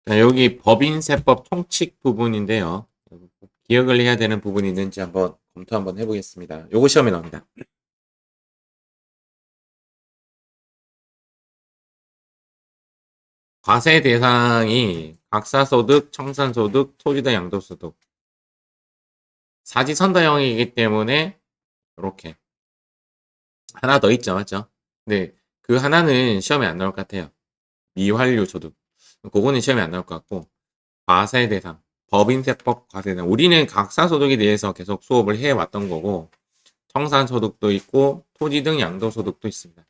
자, 여기 법인세법 총칙 부분인데요. 기억을 해야 되는 부분이 있는지 한번 검토 한번 해보겠습니다. 요거 시험에 나옵니다. 과세 대상이 각사소득, 청산소득, 토지등 양도소득, 사지선다형이기 때문에 이렇게 하나 더 있죠, 맞죠? 근데 그 하나는 시험에 안 나올 것 같아요. 미환류 소득, 그거는 시험에 안 나올 것 같고, 과세 대상, 법인세법 과세 대상. 우리는 각사소득에 대해서 계속 수업을 해왔던 거고, 청산소득도 있고 토지 등 양도소득도 있습니다.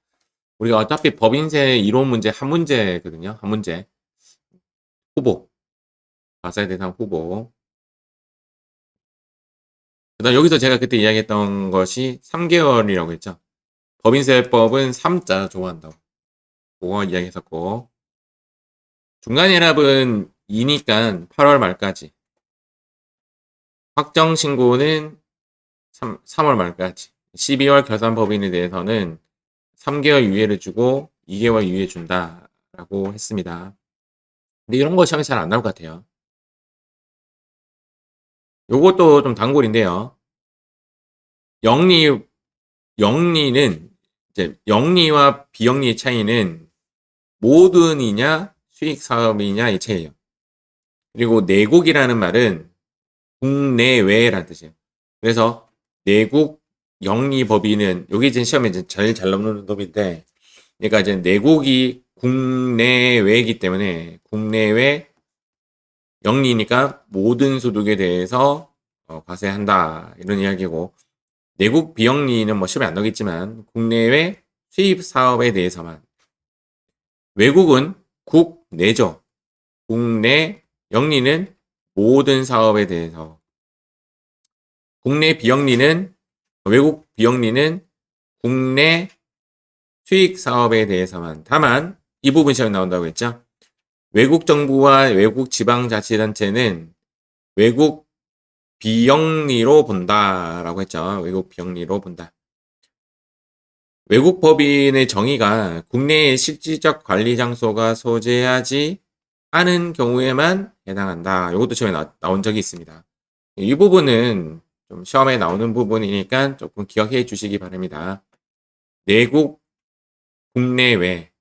우리가 어차피 법인세 이론 문제 한 문제거든요. 한 문제. 후보. 과세 대상 후보. 그다음 여기서 제가 그때 이야기했던 것이 3개월이라고 했죠. 법인세법은 3자 좋아한다고. 그거 이야기했었고. 중간예납은 2니까 8월 말까지. 확정신고는 3월 말까지. 12월 결산법인에 대해서는 3개월 유예를 주고 2개월 유예 준다라고 했습니다. 근데 이런 거 시험에 잘 안 나올 것 같아요. 요것도 좀 단골인데요. 영리는 이제 영리와 비영리의 차이는 모든이냐 수익 사업이냐의 차이예요. 그리고 내국이라는 말은 국내외라는 뜻이에요. 그래서 내국 영리 법인은 여기 이제 시험에 이제 제일 잘 나오는 법인데, 그러니까 이제 내국이 국내외이기 때문에 국내외 영리니까 모든 소득에 대해서 과세한다 이런 이야기고, 내국 비영리는 뭐 시험에 안 나오겠지만 국내외 수입 사업에 대해서만, 외국은 국내죠. 국내 영리는 모든 사업에 대해서, 국내 비영리는 외국 비영리는 국내 수익 사업에 대해서만. 다만 이 부분 시험에 나온다고 했죠. 외국 정부와 외국 지방자치단체는 외국 비영리로 본다라고 했죠. 외국 비영리로 본다. 외국 법인의 정의가 국내의 실질적 관리 장소가 소재하지 않은 경우에만 해당한다. 이것도 시험에 나온 적이 있습니다. 이 부분은 좀 시험에 나오는 부분이니까 조금 기억해 주시기 바랍니다. 내국, 국내외,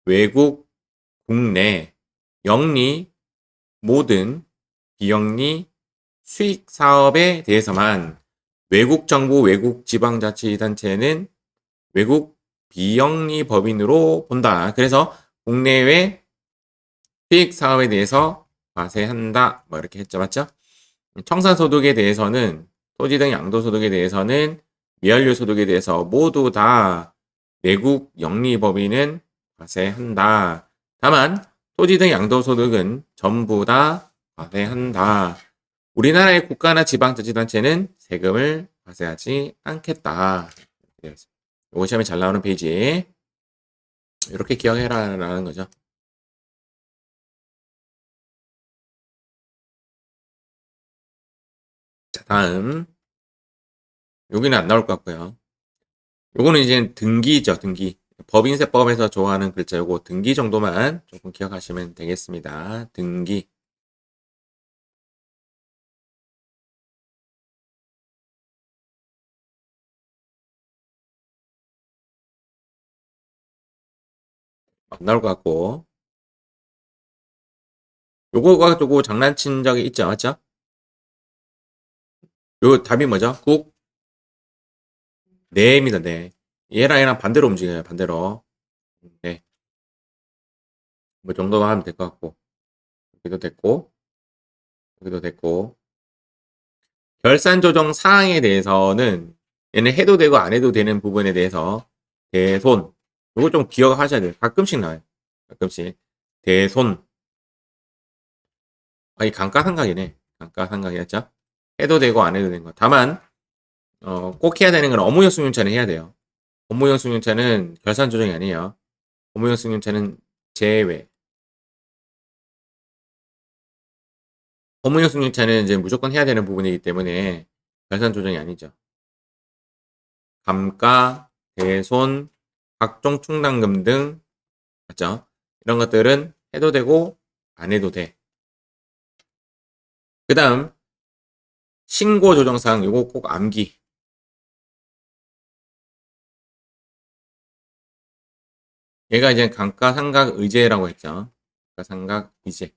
외국, 국내, 영리, 모든, 비영리, 수익 사업에 대해서만 외국 정부, 외국 지방자치단체는 외국 비영리 법인으로 본다. 그래서 국내외 수익 사업에 대해서 과세한다. 뭐 이렇게 했죠. 맞죠? 청산소득에 대해서는, 토지 등 양도소득에 대해서는, 미완료 소득에 대해서 모두 다 외국 영리 법인은 과세한다. 다만 토지 등 양도소득은 전부 다 과세한다. 우리나라의 국가나 지방자치단체는 세금을 과세하지 않겠다. 이거 시험에 잘 나오는 페이지. 이렇게 기억해라라는 거죠. 자, 다음. 여기는 안 나올 것 같고요. 요거는 이제 등기죠, 등기. 법인세법에서 좋아하는 글자 요거 등기 정도만 조금 기억하시면 되겠습니다. 등기. 안 나올 것 같고. 요거 가지고 장난친 적이 있죠, 맞죠? 요 답이 뭐죠? 국, 내입니다, 네. 얘랑 반대로 움직여요, 반대로. 네. 뭐 정도만 하면 될 것 같고. 여기도 됐고, 여기도 됐고. 결산 조정 사항에 대해서는 얘는 해도 되고 안 해도 되는 부분에 대해서 대손. 요거 좀 기억하셔야 돼요. 가끔씩 나와요. 가끔씩. 대손. 이 감가상각이네. 감가상각이었죠. 해도 되고 안 해도 되는 거. 다만 꼭 해야 되는 건 업무용 승용차는 해야 돼요. 업무용 승용차는 결산 조정이 아니에요. 업무용 승용차는 제외. 업무용 승용차는 이제 무조건 해야 되는 부분이기 때문에 결산 조정이 아니죠. 감가, 대손, 각종 충당금 등, 맞죠? 이런 것들은 해도 되고 안 해도 돼. 그 다음 신고 조정사항 요거 꼭 암기. 얘가 이제 감가상각의제라고 했죠. 감가상각의제.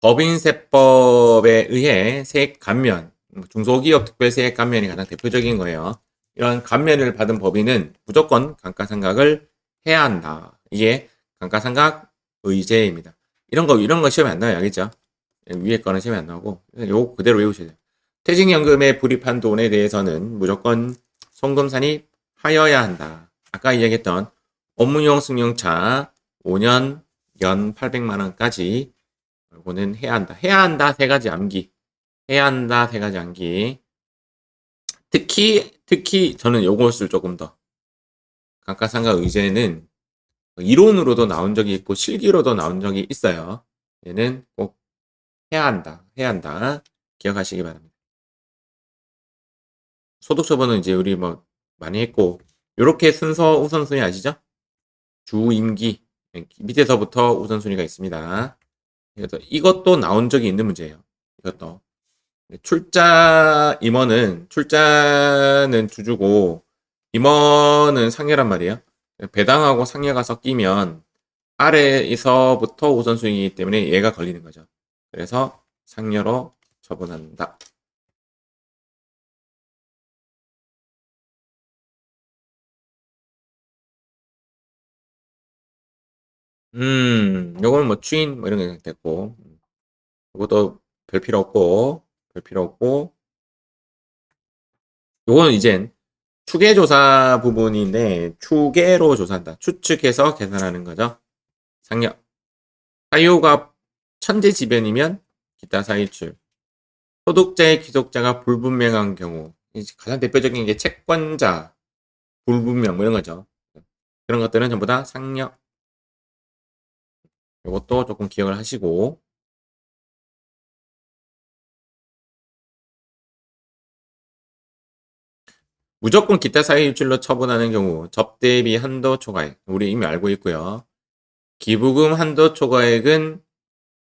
법인세법에 의해 세액 감면, 중소기업 특별세액 감면이 가장 대표적인 거예요. 이런 감면을 받은 법인은 무조건 감가상각을 해야 한다. 이게 감가상각의제입니다. 이런 거 시험에 안 나와요. 알겠죠? 위에 거는 시험에 안 나오고, 요거 그대로 외우셔야 돼요. 퇴직연금에 불입한 돈에 대해서는 무조건 송금산입하여야 한다. 아까 이야기했던 업무용 승용차 5년 연 800만 원까지 요거는 해야 한다. 해야 한다 세 가지 암기. 해야 한다 세 가지 암기. 특히 저는 요것을 조금 더 감가상각 의제는 이론으로도 나온 적이 있고 실기로도 나온 적이 있어요. 얘는 꼭 해야 한다. 해야 한다. 기억하시기 바랍니다. 소득처분은 이제 우리 뭐 많이 했고 요렇게 순서 우선순위 아시죠? 주 임기 밑에서부터 우선순위가 있습니다. 그래서 이것도 나온 적이 있는 문제예요. 이것도 출자는 주주고 임원은 상여란 말이에요. 배당하고 상여가 섞이면 아래에서부터 우선순위이기 때문에 얘가 걸리는 거죠. 그래서 상여로 처분한다. 요거는 뭐 추인 뭐 이런 게 됐고, 요것도 별 필요 없고, 요거는 이젠 추계조사 부분인데, 추계로 조사한다. 추측해서 계산하는 거죠. 상여. 사유가 천재지변이면 기타 사유출. 소득자의 귀속자가 불분명한 경우. 가장 대표적인 게 채권자, 불분명, 뭐 이런 거죠. 그런 것들은 전부 다 상여. 이것도 조금 기억을 하시고. 무조건 기타 사유출로 처분하는 경우, 접대비 한도 초과액. 우리 이미 알고 있고요. 기부금 한도 초과액은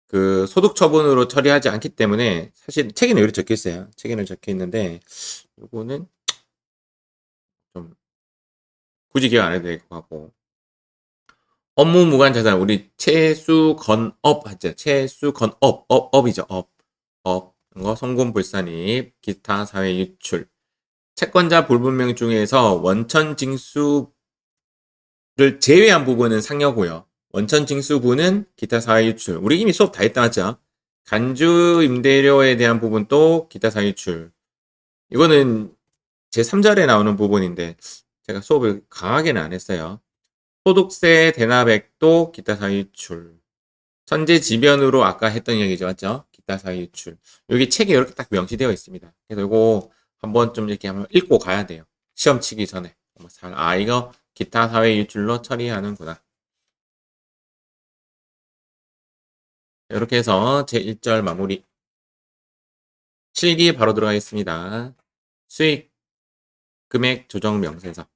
그 소득 처분으로 처리하지 않기 때문에 사실 책에는 이렇게 적혀 있어요. 책에는 적혀 있는데 요거는 좀 굳이 기억 안 해도 될 것 같고. 업무 무관 자산 우리 채수건업 하죠. 채수건업 업이죠. 업 이거 송금불산입 기타 사회 유출 채권자 불분명 중에서 원천 징수를 제외한 부분은 상여고요. 원천 징수분은 기타 사회 유출. 우리 이미 수업 다 했다 하죠. 간주 임대료에 대한 부분도 기타 사회 유출. 이거는 제 3절에 나오는 부분인데 제가 수업을 강하게는 안 했어요. 소득세 대납액도 기타 사유 유출. 천재지변으로 아까 했던 얘기죠. 맞죠? 기타 사유 유출. 여기 책에 이렇게 딱 명시되어 있습니다. 그래서 이거 한번 좀 이렇게 한번 읽고 가야 돼요. 시험 치기 전에. 이거 기타 사회 유출로 처리하는구나. 이렇게 해서 제 1절 마무리. 실기 바로 들어가겠습니다. 수익 금액 조정 명세서.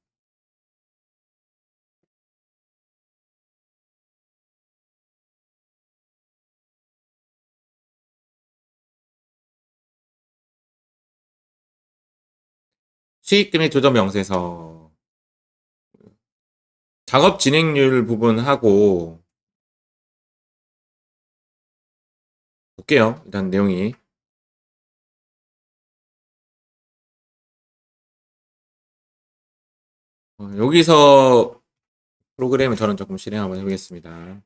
수익 금액 조정 명세서. 작업 진행률 부분하고 볼게요. 일단 내용이. 여기서 프로그램을 저는 조금 실행 한번 해보겠습니다.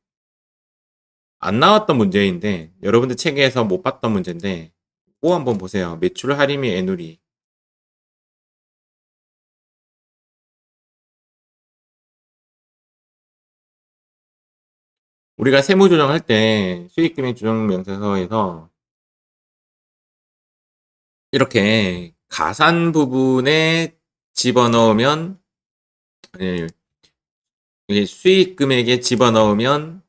안 나왔던 문제인데 여러분들 책에서 못 봤던 문제인데 꼭 한번 보세요. 매출 할인 및 애누리. 우리가 세무 조정할 때 수익금액 조정 명세서에서 이렇게 가산 부분에 집어넣으면 이게 수익 금액에 집어넣으면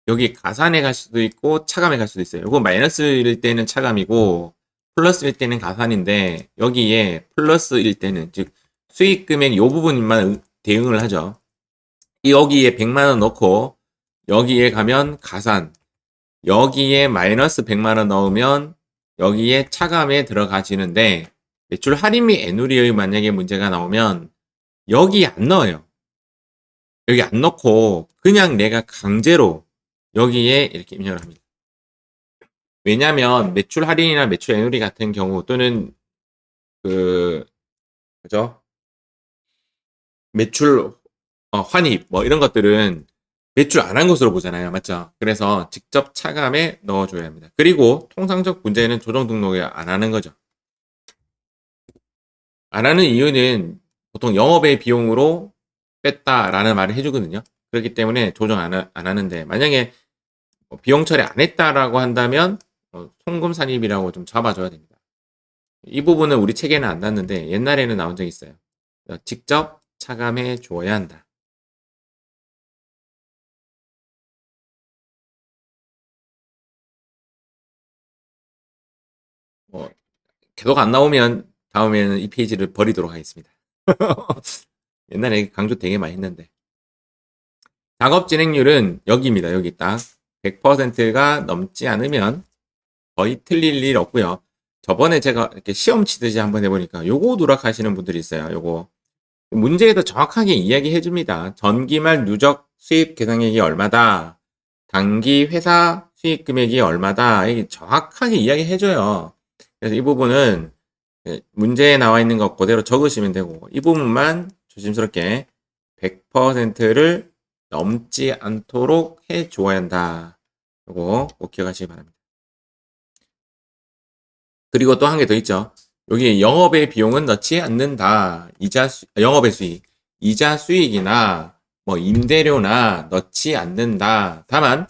여기 가산에 갈 수도 있고 차감에 갈 수도 있어요. 이거 마이너스일 때는 차감이고 플러스일 때는 가산인데 여기에 플러스일 때는 즉 수익 금액 이 부분만 대응을 하죠. 여기에 100만 원 넣고 여기에 가면 가산 여기에 마이너스 100만원 넣으면 여기에 차감에 들어가지는데 매출 할인 및 애누리의 만약에 문제가 나오면 여기 안 넣어요. 여기 안 넣고 그냥 내가 강제로 여기에 이렇게 입력을 합니다. 왜냐면 매출 할인이나 매출 애누리 같은 경우 또는 그죠? 매출 환입 뭐 이런 것들은 매출 안 한 것으로 보잖아요. 맞죠? 그래서 직접 차감에 넣어줘야 합니다. 그리고 통상적 문제는 조정 등록을 안 하는 거죠. 안 하는 이유는 보통 영업의 비용으로 뺐다라는 말을 해주거든요. 그렇기 때문에 조정 안 하는데 만약에 비용 처리 안 했다라고 한다면 송금 산입이라고 좀 잡아줘야 됩니다. 이 부분은 우리 책에는 안 났는데 옛날에는 나온 적이 있어요. 직접 차감해 줘야 한다. 계속 안 나오면 다음에는 이 페이지를 버리도록 하겠습니다. 옛날에 강조 되게 많이 했는데. 작업 진행률은 여기입니다. 여기 딱 100%가 넘지 않으면 거의 틀릴 일 없고요. 저번에 제가 이렇게 시험 치듯이 한번 해보니까 요거 누락하시는 분들이 있어요. 요거 문제에도 정확하게 이야기해 줍니다. 전기말 누적 수입 계산액이 얼마다, 단기 회사 수익 금액이 얼마다, 이게 정확하게 이야기해 줘요. 그래서 이 부분은 문제에 나와 있는 것 그대로 적으시면 되고 이 부분만 조심스럽게 100%를 넘지 않도록 해 줘야 한다. 이거 꼭 기억하시기 바랍니다. 그리고 또 한 개 더 있죠. 여기 영업의 비용은 넣지 않는다. 영업의 수익, 이자 수익이나 뭐 임대료나 넣지 않는다. 다만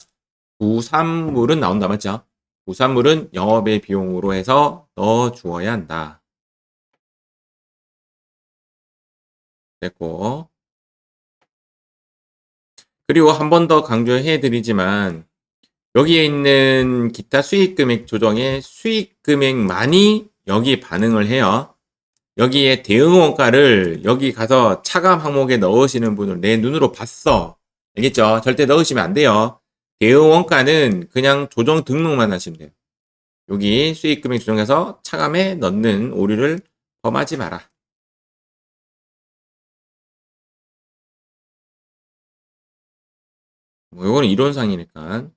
부산물은 나온다. 맞죠? 부산물은 영업의 비용으로 해서 넣어 주어야 한다. 됐고. 그리고 한 번 더 강조해 드리지만 여기에 있는 기타 수익 금액 조정에 수익 금액만이 여기 반응을 해요. 여기에 대응 원가를 여기 가서 차감 항목에 넣으시는 분을 내 눈으로 봤어. 알겠죠? 절대 넣으시면 안 돼요. 대응 원가는 그냥 조정 등록만 하시면 돼요. 여기 수익 금액 조정해서 차감에 넣는 오류를 범하지 마라. 뭐 이거는 이론상이니까.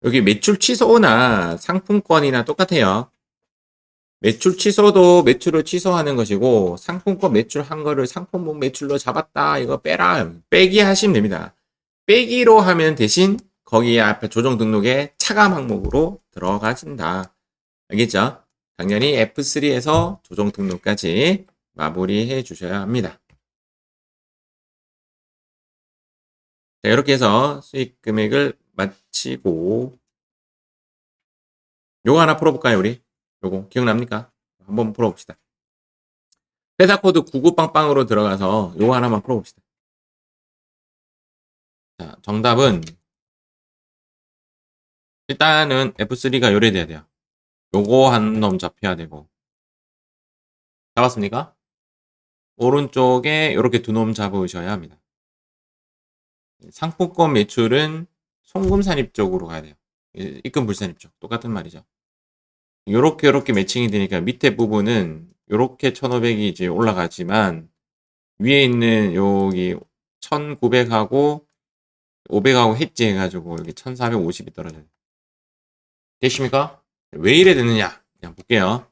여기 매출 취소나 상품권이나 똑같아요. 매출 취소도 매출을 취소하는 것이고 상품권 매출한 거를 상품권 매출로 잡았다 이거 빼라 빼기 하시면 됩니다. 빼기로 하면 대신 거기 앞에 조정 등록에 차감 항목으로 들어가진다. 알겠죠? 당연히 F3에서 조정 등록까지 마무리해 주셔야 합니다. 자, 이렇게 해서 수익 금액을 마치고 요거 하나 풀어볼까요, 우리? 요거 기억납니까? 한번 풀어봅시다. 회사 코드 99빵빵으로 들어가서 요거 하나만 풀어봅시다. 자, 정답은 일단은 F3가 요래돼야 돼요. 요거 한 놈 잡혀야 되고. 잡았습니까? 오른쪽에 이렇게 두 놈 잡으셔야 합니다. 상품권 매출은 송금 산입 쪽으로 가야 돼요. 입금 불산입 쪽. 똑같은 말이죠. 요렇게 매칭이 되니까 밑에 부분은 요렇게 1500이 이제 올라가지만 위에 있는 여기 1900하고 500하고 해지 해가지고 여기 1450이 떨어져요. 되십니까? 왜 이래 되느냐? 그냥 볼게요.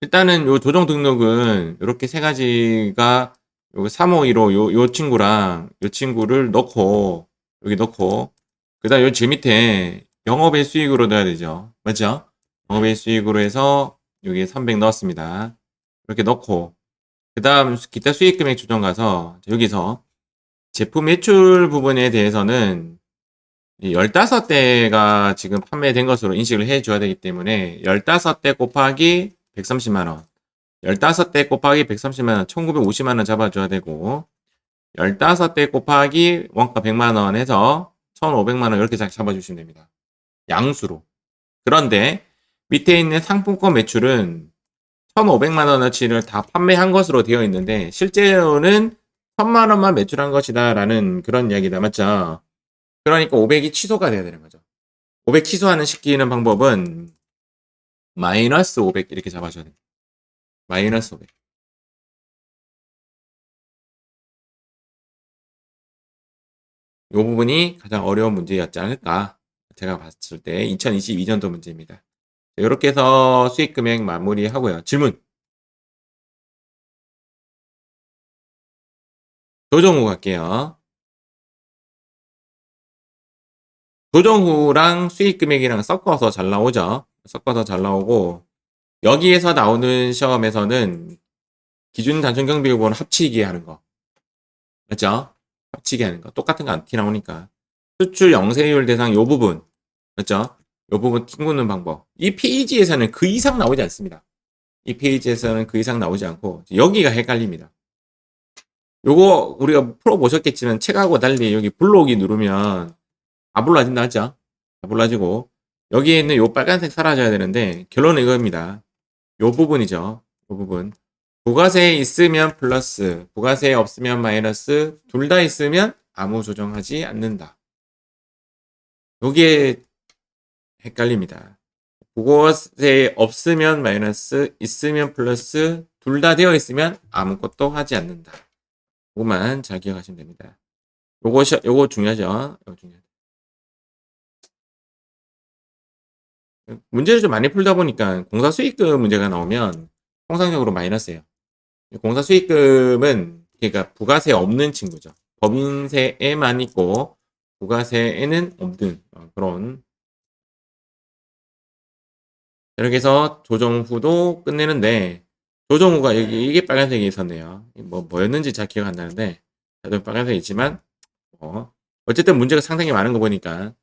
일단은 요 조정 등록은 이렇게 세 가지가 요 351호 요 친구랑 요 친구를 넣고 여기 넣고 그다음 요 제 밑에 영업의 수익으로 넣어야 되죠. 맞죠? 영업의 수익으로 해서 여기 300 넣었습니다. 이렇게 넣고 그다음 기타 수익 금액 조정 가서 여기서 제품 매출 부분에 대해서는 15대가 지금 판매된 것으로 인식을 해줘야 되기 때문에 15대 곱하기 130만원 15대 곱하기 130만원 1950만원 잡아줘야 되고 15대 곱하기 원가 100만원 해서 1500만원 이렇게 잡아주시면 됩니다. 양수로. 그런데 밑에 있는 상품권 매출은 1500만원어치를 다 판매한 것으로 되어 있는데 실제로는 1000만원만 매출한 것이다 라는 그런 이야기다. 맞죠? 그러니까 500이 취소가 돼야 되는 거죠. 500 취소하는 시키는 방법은 마이너스 500 이렇게 잡아줘야 됩니다. 마이너스 500. 이 부분이 가장 어려운 문제였지 않을까. 제가 봤을 때 2022년도 문제입니다. 이렇게 해서 수익 금액 마무리하고요. 질문. 조정 후 갈게요. 조정 후랑 수익 금액이랑 섞어서 잘 나오죠. 섞어서 잘 나오고 여기에서 나오는 시험에서는 기준 단순 경비율보는 합치기 하는 거. 맞죠? 합치기 하는 거. 똑같은 거 안 티 나오니까. 수출 영세율 대상 요 부분. 맞죠? 요 부분 튕구는 방법. 이 페이지에서는 그 이상 나오지 않습니다. 이 페이지에서는 그 이상 나오지 않고 여기가 헷갈립니다. 요거 우리가 풀어보셨겠지만 책하고 달리 여기 블록이 누르면 아블라진다 하죠? 아블라지고 여기에 있는 요 빨간색 사라져야 되는데 결론은 이겁니다. 요 부분이죠. 요 부분. 부가세 있으면 플러스, 부가세 없으면 마이너스, 둘 다 있으면 아무 조정하지 않는다. 요게 헷갈립니다. 부가세 없으면 마이너스, 있으면 플러스, 둘 다 되어 있으면 아무것도 하지 않는다. 그것만 잘 기억하시면 됩니다. 요거 중요하죠. 요거 중요하죠. 문제를 좀 많이 풀다 보니까 공사 수익금 문제가 나오면 통상적으로 마이너스예요. 공사 수익금은 그러니까 부가세 없는 친구죠. 법인세에만 있고 부가세에는 없는 그런. 이렇게 해서 조정 후도 끝내는데 조정 후가 여기 이게 빨간색이 있었네요. 뭐였는지 잘 기억 안 나는데 다들 빨간색이 있지만 어쨌든 문제가 상당히 많은 거 보니까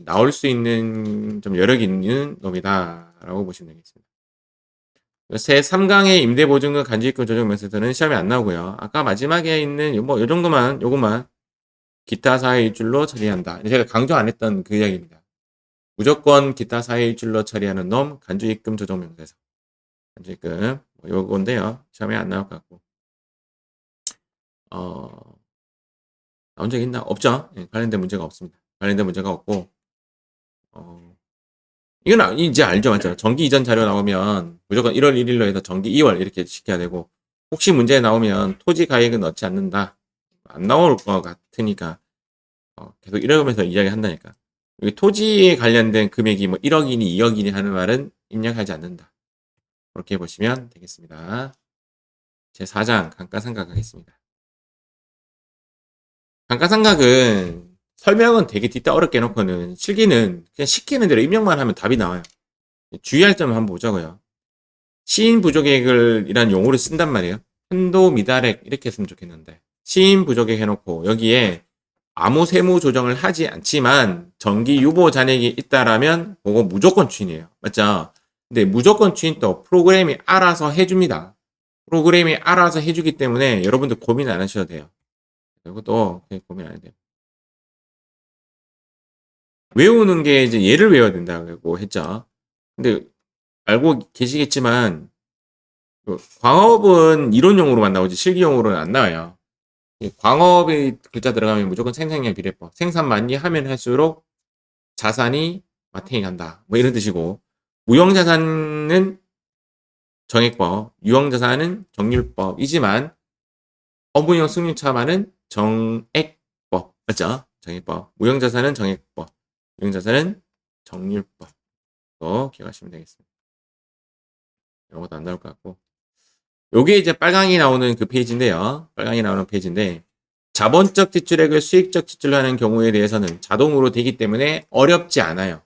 나올 수 있는 좀 여력이 있는 놈이다라고 보시면 되겠습니다. 새 3강의 임대보증금 간주입금 조정 면세서는 시험에 안 나오고요. 아까 마지막에 있는 요 정도만 요것만 기타 사회 일줄로 처리한다. 제가 강조 안 했던 그 이야기입니다. 무조건 기타 사회 일줄로 처리하는 놈 간주입금 조정 명세서. 간주입금 요건데요. 시험에 안 나올 것 같고. 나온 적 있나? 없죠. 예, 관련된 문제가 없습니다. 관련된 문제가 없고 이건 이제 알죠, 맞죠? 정기 이전 자료 나오면 무조건 1월 1일로 해서 정기 2월 이렇게 시켜야 되고 혹시 문제 나오면 토지 가액은 넣지 않는다. 안 나올 것 같으니까 계속 이러면서 이야기 한다니까. 여기 토지에 관련된 금액이 뭐 1억이니 2억이니 하는 말은 입력하지 않는다. 그렇게 보시면 되겠습니다. 제 4장 감가상각 하겠습니다. 감가상각은 설명은 되게 뒤따 어렵게 해놓고는 실기는 그냥 시키는 대로 입력만 하면 답이 나와요. 주의할 점을 한번 보자고요. 시인 부족액을 이란 용어를 쓴단 말이에요. 한도 미달액 이렇게 했으면 좋겠는데 시인 부족액 해놓고 여기에 아무 세무 조정을 하지 않지만 정기 유보 잔액이 있다라면 그거 무조건 추인이에요. 맞죠? 근데 무조건 추인 또 프로그램이 알아서 해줍니다. 프로그램이 알아서 해주기 때문에 여러분들 고민 안 하셔도 돼요. 이것도 고민 안 해도 돼요. 외우는 게 이제 얘를 외워야 된다고 했죠. 근데 알고 계시겠지만 광업은 이론용으로만 나오지 실기용으로는 안 나와요. 광업의 글자 들어가면 무조건 생산량 비례법. 생산 많이 하면 할수록 자산이 마탱이 간다. 뭐 이런 뜻이고 무형자산은 정액법, 유형자산은 정률법이지만 어무형 승률차만은 정액법. 맞죠? 정액법. 무형자산은 정액법. 유형자산은 정률법. 또 기억하시면 되겠습니다. 이것도 안 나올 것 같고. 요게 이제 빨강이 나오는 그 페이지인데요. 빨강이 나오는 페이지인데 자본적 지출액을 수익적 지출로 하는 경우에 대해서는 자동으로 되기 때문에 어렵지 않아요.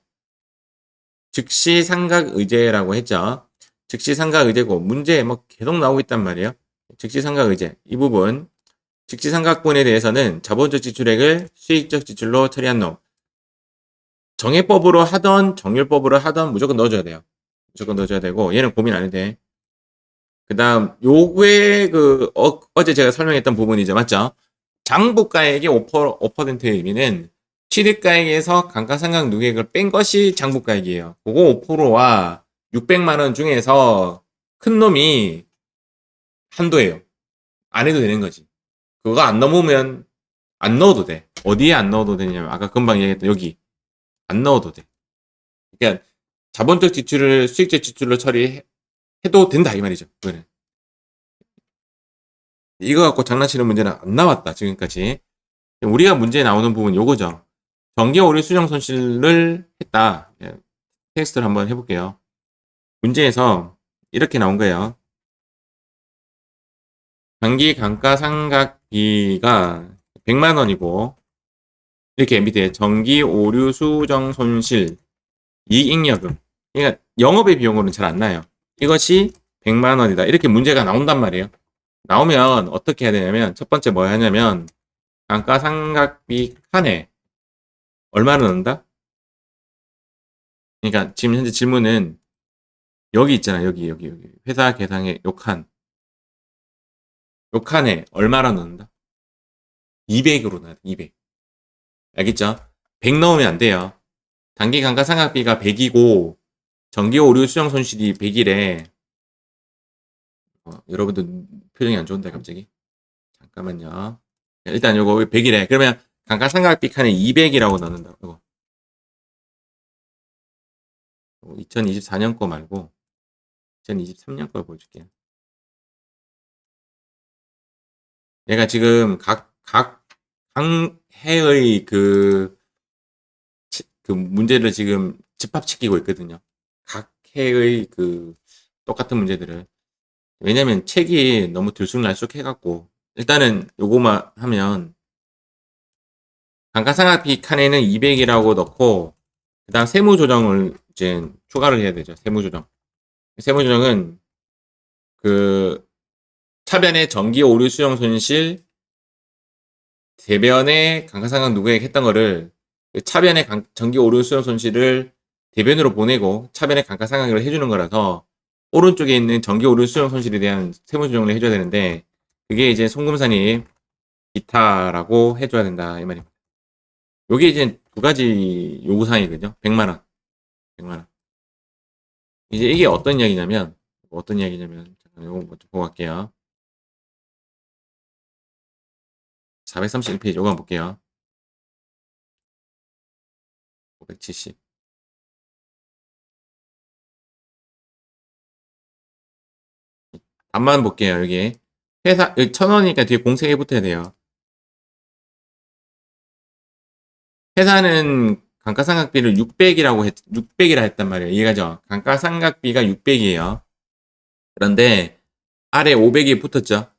즉시 상각 의제라고 했죠. 즉시 상각 의제고 문제에 뭐 계속 나오고 있단 말이에요. 즉시 상각 의제 이 부분 즉시 상각분에 대해서는 자본적 지출액을 수익적 지출로 처리한 놈 정액법으로 하던 정률법으로 하던 무조건 넣어줘야 돼요. 무조건 넣어줘야 되고 얘는 고민 안 해도 돼. 그 다음 요게 어제 제가 설명했던 부분이죠. 맞죠? 장부가액의 5%의 의미는 취득가액에서 감가상각 누계액을 뺀 것이 장부가액이에요. 그거 5%와 600만원 중에서 큰 놈이 한도예요. 안 해도 되는 거지. 그거 안 넘으면 안 넣어도 돼. 어디에 안 넣어도 되냐면 아까 금방 얘기했던 여기 안 넣어도 돼. 그러니까 자본적 지출을 수익적 지출로 처리해도 된다 이 말이죠. 그거는. 이거 갖고 장난치는 문제는 안 나왔다 지금까지. 우리가 문제에 나오는 부분 요거죠. 정기 오류 수정 손실을 했다. 예, 테스트를 한번 해볼게요. 문제에서 이렇게 나온 거예요. 단기 감가상각비가 100만 원이고 이렇게 밑에 정기 오류 수정 손실 이익잉여금, 그러니까 영업의 비용으로는 잘 안 나요. 이것이 100만 원이다. 이렇게 문제가 나온단 말이에요. 나오면 어떻게 해야 되냐면 첫 번째 뭐 하냐면 감가상각비 칸에 얼마를 넣는다? 그러니까 지금 현재 질문은 여기 있잖아. 여기 회사 계상의 요 칸에 얼마를 넣는다? 200으로 넣어야 돼. 200. 알겠죠? 100 넣으면 안 돼요. 단기 감가상각비가 100이고 정기 오류 수정 손실이 100이래. 여러분들 표정이 안 좋은데 갑자기. 잠깐만요. 일단 요거 100이래. 그러면 감가상각비 칸에 200이라고 넣는다. 이거 2024년 거 말고 2023년 거 보여줄게요. 얘가 지금 각 해의 그 문제를 지금 집합시키고 있거든요. 각 해의 그 똑같은 문제들을. 왜냐면 책이 너무 들쑥날쑥 해갖고 일단은 요거만 하면 감가상각비 칸에는 200이라고 넣고 그다음 세무조정을 이제 추가를 해야 되죠. 세무조정. 세무조정은 그 차변의 정기 오류 수용 손실 대변의 감가상각 누구에게 했던 거를 그 차변의 정기 오류 수용 손실을 대변으로 보내고 차변의 감가상각을 해주는 거라서 오른쪽에 있는 정기 오류 수용 손실에 대한 세무조정을 해줘야 되는데 그게 이제 송금산이 기타라고 해줘야 된다 이 말입니다. 요게 이제 두 가지 요구사항이거든요. 100만 원, 100만 원. 이제 이게 어떤 이야기냐면 잠깐 요거 먼저 보고 갈게요. 431페이지 요거 한번 볼게요. 570. 답만 볼게요. 여기 회사 여기 1,000원이니까 뒤에 공세에 붙어야 돼요. 회사는 감가상각비를 600이라 했단 말이에요. 이해가죠? 감가상각비가 600이에요. 그런데 아래 500이 붙었죠.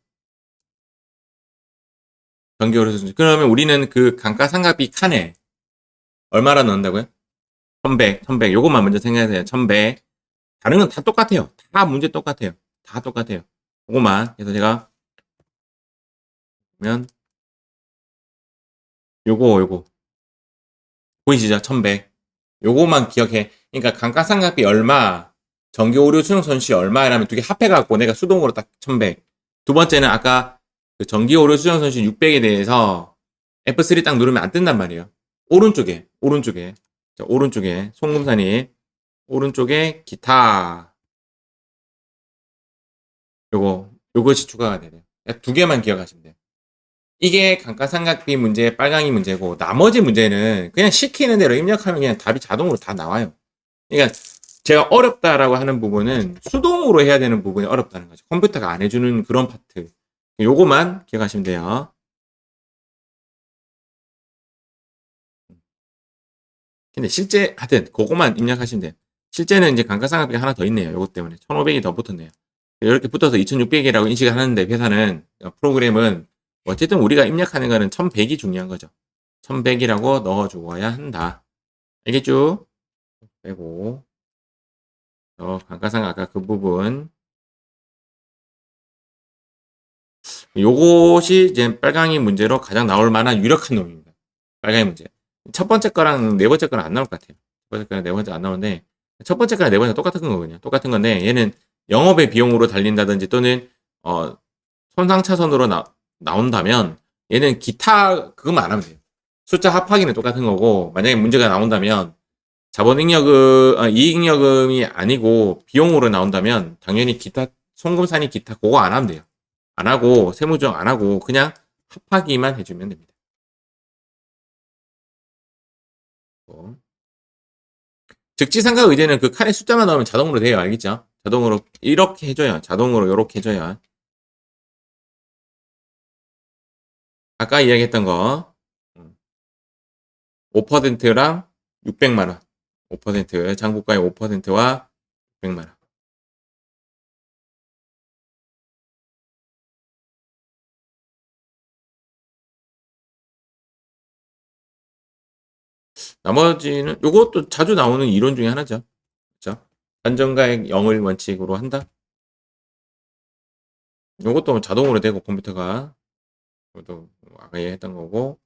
정기오류 그러면 우리는 그 감가상각비 칸에 얼마나 넣는다고요? 1100. 요것만 먼저 생각하세요. 1100. 다른 건 다 똑같아요. 다 문제 똑같아요. 다 똑같아요. 요것만. 그래서 제가 보면 요거 보이시죠? 1100. 요거만 기억해. 그러니까 감가상각비 얼마, 정기오류 수용 손실 얼마라면 두 개 합해갖고 내가 수동으로 딱 1100. 두 번째는 아까 그 정기오류 수용 손실 600에 대해서 F3 딱 누르면 안 뜬단 말이에요. 오른쪽에. 자, 오른쪽에 송금산이 오른쪽에 기타 요것이 추가가 돼요. 두 개만 기억하시면 돼요. 이게 감가상각비 문제, 빨강이 문제고 나머지 문제는 그냥 시키는 대로 입력하면 그냥 답이 자동으로 다 나와요. 그러니까 제가 어렵다라고 하는 부분은 수동으로 해야 되는 부분이 어렵다는 거죠. 컴퓨터가 안 해주는 그런 파트. 요거만 기억하시면 돼요. 근데 실제 하여튼 그거만 입력하시면 돼요. 실제는 이제 감가상각비가 하나 더 있네요. 요것 때문에 1,500이 더 붙었네요. 이렇게 붙어서 2,600이라고 인식을 하는데 회사는 프로그램은 어쨌든 우리가 입력하는 거는 1,100이 중요한 거죠. 1,100이라고 넣어주어야 한다. 알겠죠? 빼고 감가상각 아까 그 부분 요것이 이제 빨강이 문제로 가장 나올 만한 유력한 놈입니다. 빨강이 문제. 첫 번째 거랑 네 번째 거는 안 나올 것 같아요. 첫 번째 거랑 네 번째 안 나오는데 첫 번째 거랑 네 번째 똑같은 거거든요. 똑같은 건데 얘는 영업의 비용으로 달린다든지 또는 손상차선으로 나온다면 얘는 기타 그것만 안 하면 돼요. 숫자 합하기는 똑같은 거고 만약에 문제가 나온다면 이익잉여금이 아니고 비용으로 나온다면 당연히 기타 송금산이 기타 그거 안 하면 돼요. 안 하고 세무조정 안 하고 그냥 합하기만 해주면 됩니다. 즉지상각 의제는 그 칸에 숫자만 넣으면 자동으로 돼요. 알겠죠? 자동으로 이렇게 해줘요. 자동으로 이렇게 해줘요. 아까 이야기했던 거 5%랑 600만원 5% 장부가의 5%와 600만원 나머지는 요것도 자주 나오는 이론 중에 하나죠. 그렇죠? 안정가액 0을 원칙으로 한다. 요것도 자동으로 되고 컴퓨터가 그것도 아까 얘기했던 거고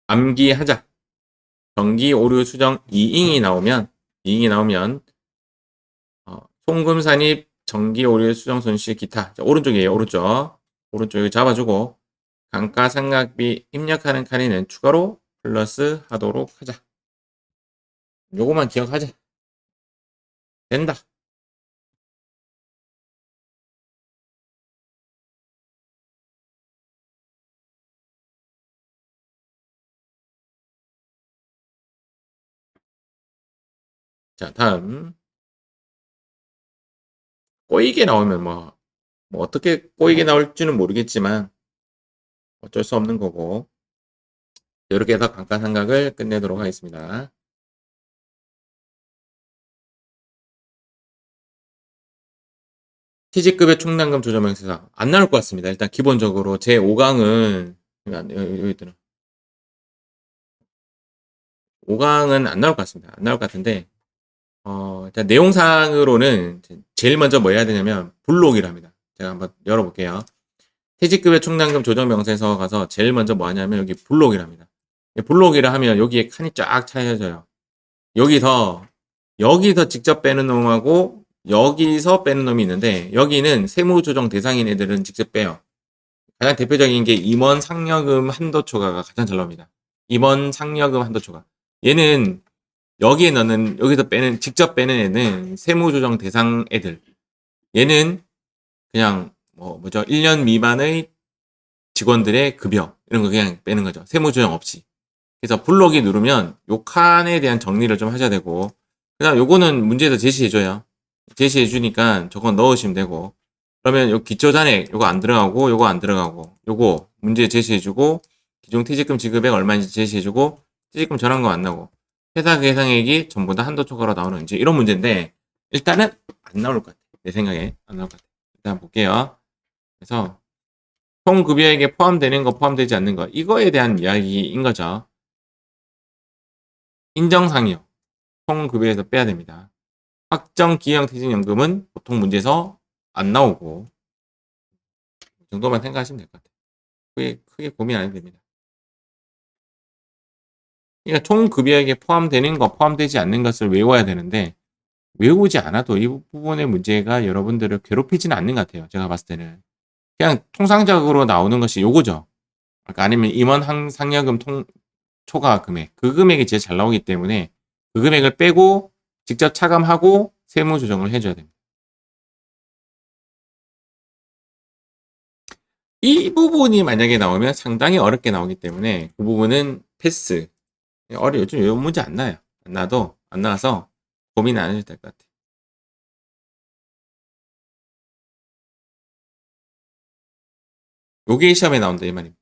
암기하자. 정기 오류 수정 2잉이 나오면 송금산입 정기 오류 수정 손실 기타 자, 오른쪽이에요. 오른쪽 여기 잡아주고 감가상각비 입력하는 칸에는 추가로 플러스 하도록 하자. 요거만 기억하자. 된다. 자, 다음. 꼬이게 나오면 뭐 어떻게 꼬이게 나올지는 모르겠지만 어쩔 수 없는 거고. 이렇게 해서 감가상각을 끝내도록 하겠습니다. TG급의 총량금 조정 명세서 안 나올 것 같습니다. 일단 기본적으로 제 5강은 여기 있더라. 5강은 안 나올 것 같습니다. 안 나올 것 같은데 일단 내용상으로는 제일 먼저 뭐 해야 되냐면 블록이라 합니다. 제가 한번 열어볼게요. 퇴직급의 총량금 조정 명세서 가서 제일 먼저 뭐 하냐면 여기 블록이라 합니다. 블록이라 하면 여기에 칸이 쫙 차여져요. 여기서 직접 빼는 놈하고 여기서 빼는 놈이 있는데 여기는 세무조정 대상인 애들은 직접 빼요. 가장 대표적인 게 임원 상여금 한도 초과가 가장 잘 나옵니다. 임원 상여금 한도 초과. 얘는 여기에 넣는 여기서 빼는 직접 빼는 애는 세무조정 대상 애들. 얘는 그냥 뭐죠? 1년 미만의 직원들의 급여 이런 거 그냥 빼는 거죠. 세무조정 없이. 그래서 블록이 누르면 요 칸에 대한 정리를 좀 하셔야 되고 그다음 요거는 문제에서 제시해줘요. 제시해주니까 저거 넣으시면 되고 그러면 요 기초잔액 요거 안 들어가고 요거 안 들어가고 요거 문제 제시해주고 기존 퇴직금 지급액 얼마인지 제시해주고 퇴직금 전환금 안 나오고 회사 계상액이 전부 다 한도 초과로 나오는지 이런 문제인데 일단은 안 나올 것 같아요. 내 생각에 안 나올 것 같아요. 일단 볼게요. 그래서 총 급여액에 포함되는 거 포함되지 않는 거 이거에 대한 이야기인 거죠. 인정상여 총 급여에서 빼야 됩니다. 확정 기형 퇴직연금은 보통 문제에서 안 나오고 이 정도만 생각하시면 될 것 같아요. 크게 고민 안 해도 됩니다. 그러니까 총 급여액에 포함되는 거 포함되지 않는 것을 외워야 되는데 외우지 않아도 이 부분의 문제가 여러분들을 괴롭히지는 않는 것 같아요. 제가 봤을 때는 그냥 통상적으로 나오는 것이 요거죠. 그러니까 아니면 임원 상여금 초과 금액 그 금액이 제일 잘 나오기 때문에 그 금액을 빼고 직접 차감하고 세무 조정을 해줘야 됩니다. 이 부분이 만약에 나오면 상당히 어렵게 나오기 때문에 그 부분은 패스. 요즘 이런 문제 안 나요. 안 나와서 고민 안 해도 될 것 같아요. 요게 시험에 나온다 이 말입니다.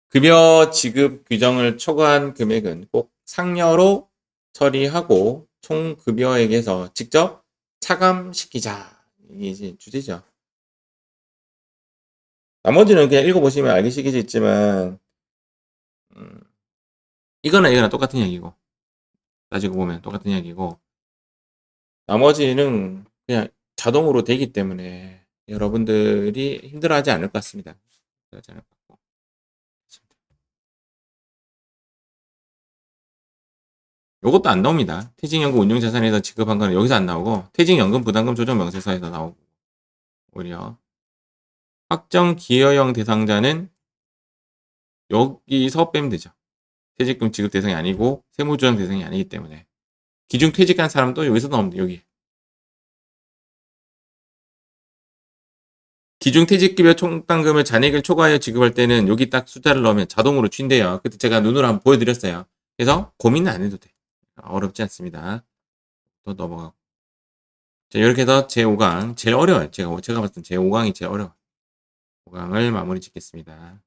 급여 지급 규정을 초과한 금액은 꼭 상여로 처리하고 총 급여액에서 직접 차감시키자. 이게 이제 주제죠. 나머지는 그냥 읽어보시면 알겠시겠지만 이거나 똑같은 이야기고 따지고 보면 똑같은 이야기고 나머지는 그냥 자동으로 되기 때문에 여러분들이 힘들어하지 않을 것 같습니다. 힘들어하지 않을 것 같고. 요것도 안 나옵니다. 퇴직연금 운용자산에서 지급한 거는 여기서 안 나오고 퇴직연금 부담금 조정 명세서에서 나오고 오히려 확정 기여형 대상자는 여기서 빼면 되죠. 퇴직금 지급 대상이 아니고 세무조정 대상이 아니기 때문에 기중 퇴직한 사람도 여기서 나옵니다. 여기 기준 퇴직급여 총당금을 잔액을 초과하여 지급할 때는 여기 딱 숫자를 넣으면 자동으로 취인돼요. 그때 제가 눈으로 한번 보여드렸어요. 그래서 고민은 안 해도 돼. 어렵지 않습니다. 또 넘어가고. 자, 이렇게 해서 제5강 제일 어려워요. 제가 봤을 때 제5강이 제일 어려워. 5강을 마무리 짓겠습니다.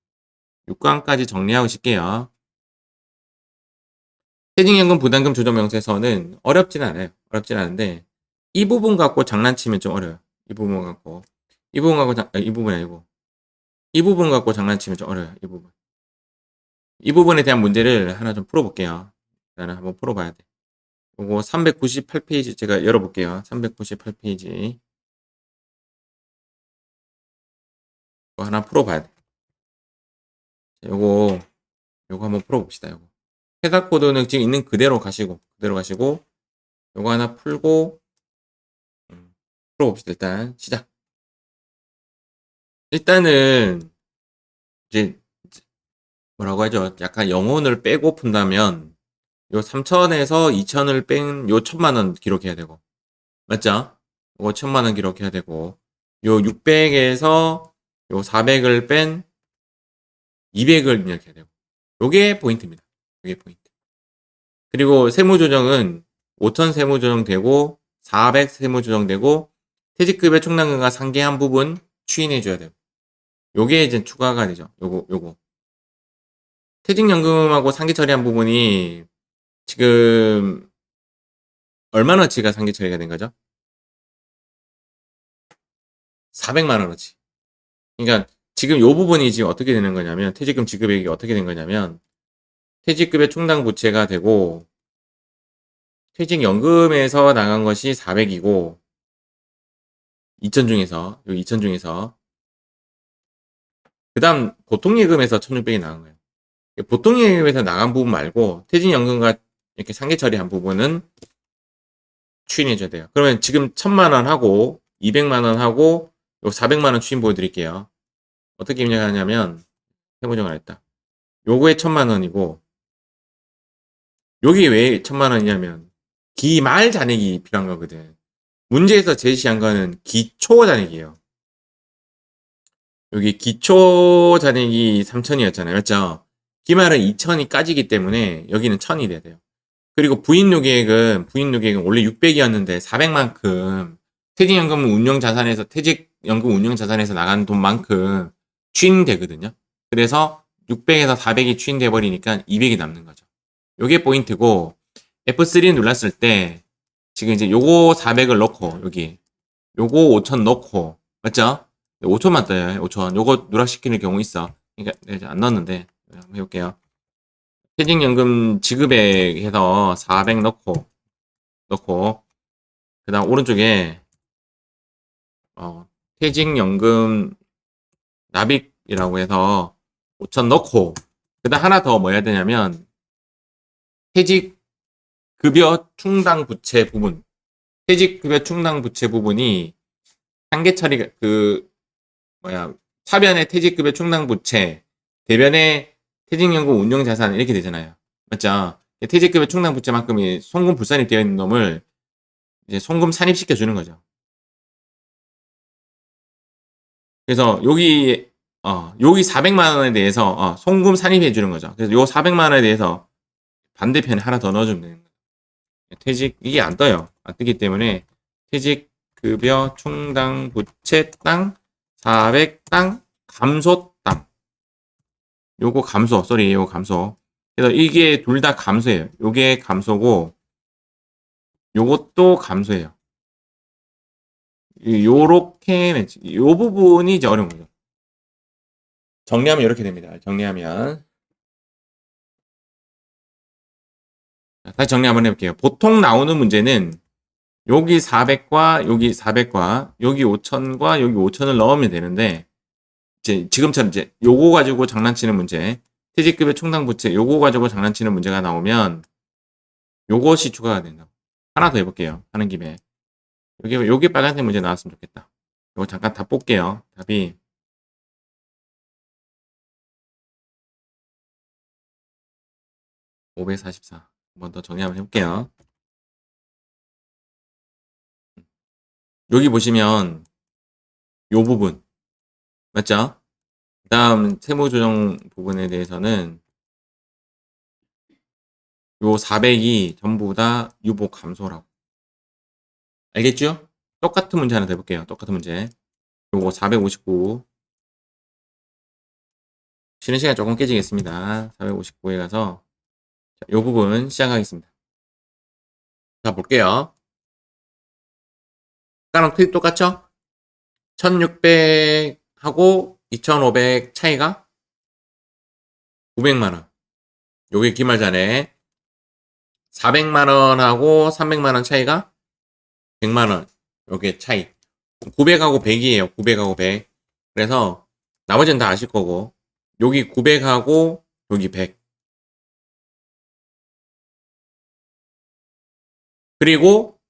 6강까지 정리하고 싶게요. 퇴직연금 부담금 조정 명세서는 어렵진 않아요. 어렵진 않은데 이 부분 갖고 장난치면 좀 어려워요. 이 부분 갖고 이 부분이 아니고 이 부분 갖고 장난치면 좀 어려워요. 이 부분. 이 부분에 대한 문제를 하나 좀 풀어볼게요. 일단은 한번 풀어봐야 돼. 요거 398페이지 제가 열어볼게요. 398페이지. 이거 하나 풀어봐야 돼. 요거 한번 풀어봅시다. 요거. 해당 코드는 지금 있는 그대로 가시고 요거 하나 풀고 풀어봅시다. 일단 시작. 일단은 이제 뭐라고 하죠? 약간 영혼을 빼고 푼다면 요 3천에서 2천을 뺀 요 1,000만원 기록해야 되고 맞죠? 요거 1,000만원 기록해야 되고 요 600에서 요 400을 뺀 200을 입력해야 되고 요게 포인트입니다. 요게 포인트. 그리고 세무조정은 5천 세무조정되고 400 세무조정되고 퇴직급여 총납금과 상계한 부분 추인해줘야 돼요. 요게 이제 추가가 되죠. 요거. 퇴직연금하고 상계 처리한 부분이 지금 얼마나치가 상계 처리가 된 거죠? 400만 원어치. 그러니까 지금 요 부분이 지금 어떻게 되는 거냐면 퇴직금 지급액이 어떻게 된 거냐면 퇴직급여 충당 부채가 되고 퇴직연금에서 나간 것이 400이고 2천 중에서 요 2천 중에서 그 다음 보통예금에서 1600이 나간 거예요. 보통예금에서 나간 부분 말고 퇴직연금과 이렇게 상계 처리한 부분은 추인해줘야 돼요. 그러면 지금 1000만 원 하고 200만 원 하고 요 400만 원 추인 보여드릴게요. 어떻게 입력하냐면 세무조정을 했다. 요거에 1000만 원이고 여기 왜 1000만 원이냐면 기말 잔액이 필요한 거거든. 문제에서 제시한 거는 기초 잔액이에요. 여기 기초 잔액이 3000이었잖아요. 맞죠? 기말은 2000이 까지기 때문에 여기는 1000이 돼야 돼요. 그리고 부인노계획은 원래 600이었는데 400만큼 퇴직연금 운용자산에서 나간 돈만큼 추인되거든요. 그래서 600에서 400이 추인돼 버리니까 200이 남는 거죠. 요게 포인트고 F3 눌렀을 때 지금 이제 요거 400을 넣고 여기 요거 5000 넣고 맞죠? 5천만 떠요. 5천. 요거 누락시키는 경우 있어. 그러니까 내가 이제 안 넣었는데 한번 해볼게요. 퇴직연금 지급액 해서 400 넣고 그 다음 오른쪽에 퇴직연금 납입이라고 해서 5천 넣고 그 다음 하나 더 뭐 해야 되냐면 퇴직급여 충당 부채 부분 퇴직급여 충당 부채 부분이 상계 처리가 차변의 퇴직급여 충당 부채 대변의 퇴직연금 운용자산 이렇게 되잖아요. 맞죠? 퇴직급여 충당 부채만큼이 송금 불산입 되어 있는 놈을 이제 송금 산입시켜 주는 거죠. 그래서 여기 400만 원에 대해서 송금 산입해 주는 거죠. 그래서 요 400만 원에 대해서 반대편에 하나 더 넣어주면 되는 거예요. 이게 안 떠요. 안 뜨기 때문에 퇴직급여 충당 부채 땅 400 땅 감소 땅 요거 감소 요거 감소. 그래서 이게 둘 다 감소예요. 요게 감소고 요것도 감소예요. 요렇게 요 부분이 이제 어려운 거죠. 정리하면 이렇게 됩니다. 정리하면 다시 정리 한번 해볼게요. 보통 나오는 문제는 여기 400과 여기 400과 여기 5000과 여기 5000을 넣으면 되는데 이제 지금처럼 이제 요거 가지고 장난치는 문제 퇴직급여 충당 부채 요거 가지고 장난치는 문제가 나오면 요것이 추가가 된다. 하나 더 해볼게요. 하는 김에 요게 빨간색 문제 나왔으면 좋겠다. 요거 잠깐 다 볼게요. 답이 544. 한번 더 정리 한번 해볼게요. 여기 보시면 요 부분 맞죠? 그 다음 세무조정 부분에 대해서는 요 400이 전부 다 유보 감소라고. 알겠죠? 똑같은 문제 하나 더 해볼게요. 똑같은 문제. 요거 459. 쉬는 시간 조금 깨지겠습니다. 459에 가서 요 부분 시작하겠습니다. 자, 볼게요. 아까랑 크게 똑같죠? 1600하고 2500 차이가 500만원. 요게 기말 전에 400만원하고 300만원 차이가 100만원. 요게 차이. 900하고 100이에요. 900하고 100. 그래서 나머지는 다 아실 거고 여기 900하고 여기 100. 그리고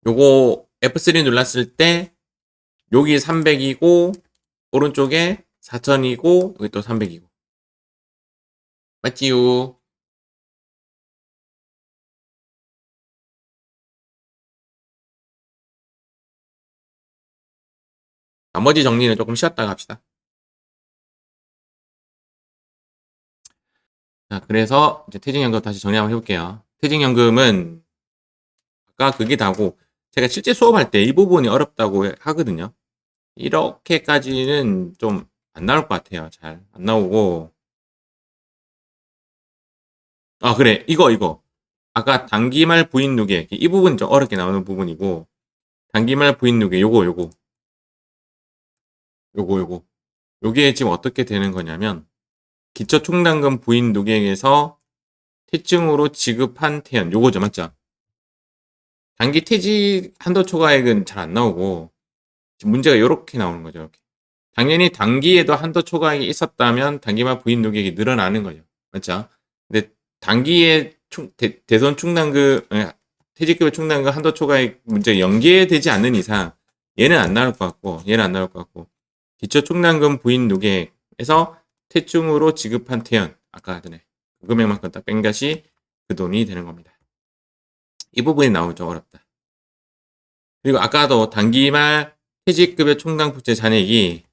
요거 F3 눌렀을 때 여기 300이고 오른쪽에 4000이고 여기 또 300이고 맞지요? 나머지 정리는 조금 쉬었다가 합시다. 자, 그래서 이제 퇴직연금 다시 정리 한번 해볼게요. 퇴직연금은 아까 그게 다고 제가 실제 수업할 때 이 부분이 어렵다고 하거든요. 이렇게까지는 좀 안 나올 것 같아요. 잘 안 나오고. 아, 그래. 이거. 아까 단기말 부인 누계. 이 부분 좀 어렵게 나오는 부분이고, 단기말 부인 누계. 요거. 요게 지금 어떻게 되는 거냐면, 기초총당금 부인 누계에서 퇴직으로 지급한 태연. 요거죠. 맞죠? 단기 퇴직 한도 초과액은 잘 안 나오고, 지금 문제가 이렇게 나오는 거죠. 이렇게. 당연히 단기에도 한도 초과액이 있었다면 단기말 부인 누계액이 늘어나는 거죠. 맞죠? 근데 단기에 대손 충당금, 퇴직급여 충당금 한도 초과액 문제 연계되지 않는 이상 얘는 안 나올 것 같고 얘는 안 나올 것 같고 기초 충당금 부인 누계에서 퇴충으로 지급한 태연 아까 전에 그 금액만큼 딱 뺀 것이 그 돈이 되는 겁니다. 이 부분이 나오죠. 어렵다. 그리고 아까도 단기말 퇴직급여 충당부채 잔액이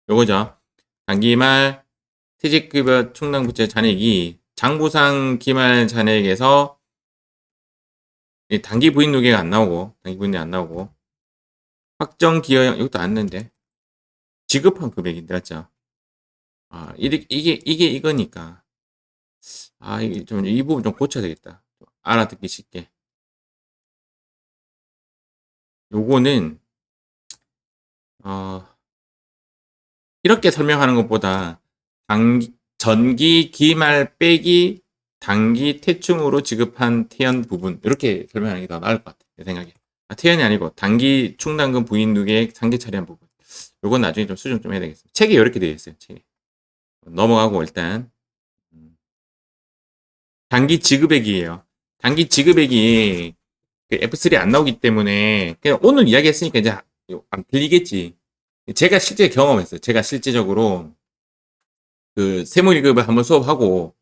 요거죠. 단기말 퇴직급여 충당부채 잔액이 장부상 기말 잔액에서 단기 부인 누계가 안 나오고 단기 부인이 안 나오고 확정 기여형 이것도 안 넣는데 지급한 금액인데 맞죠? 아 이게 이거니까 아 이게 좀 이 부분 좀 고쳐야 되겠다. 알아듣기 쉽게. 요거는 어 이렇게 설명하는 것보다 전기 기말 빼기 단기 퇴충으로 지급한 태연 부분 이렇게 설명하는 게 더 나을 것 같아 내 생각에. 아, 태연이 아니고 단기 충당금 부인 누계액 상계 처리한 부분. 요건 나중에 좀 수정 좀 해야 되겠습니다. 책이 이렇게 되어 있어요. 책에. 넘어가고 일단 단기 지급액이에요. 단기 지급액이 F3 안 나오기 때문에 그냥 오늘 이야기했으니까 이제 안 틀리겠지. 제가 실제 경험했어요. 제가 실제적으로 그 세무일급을 한번 수업하고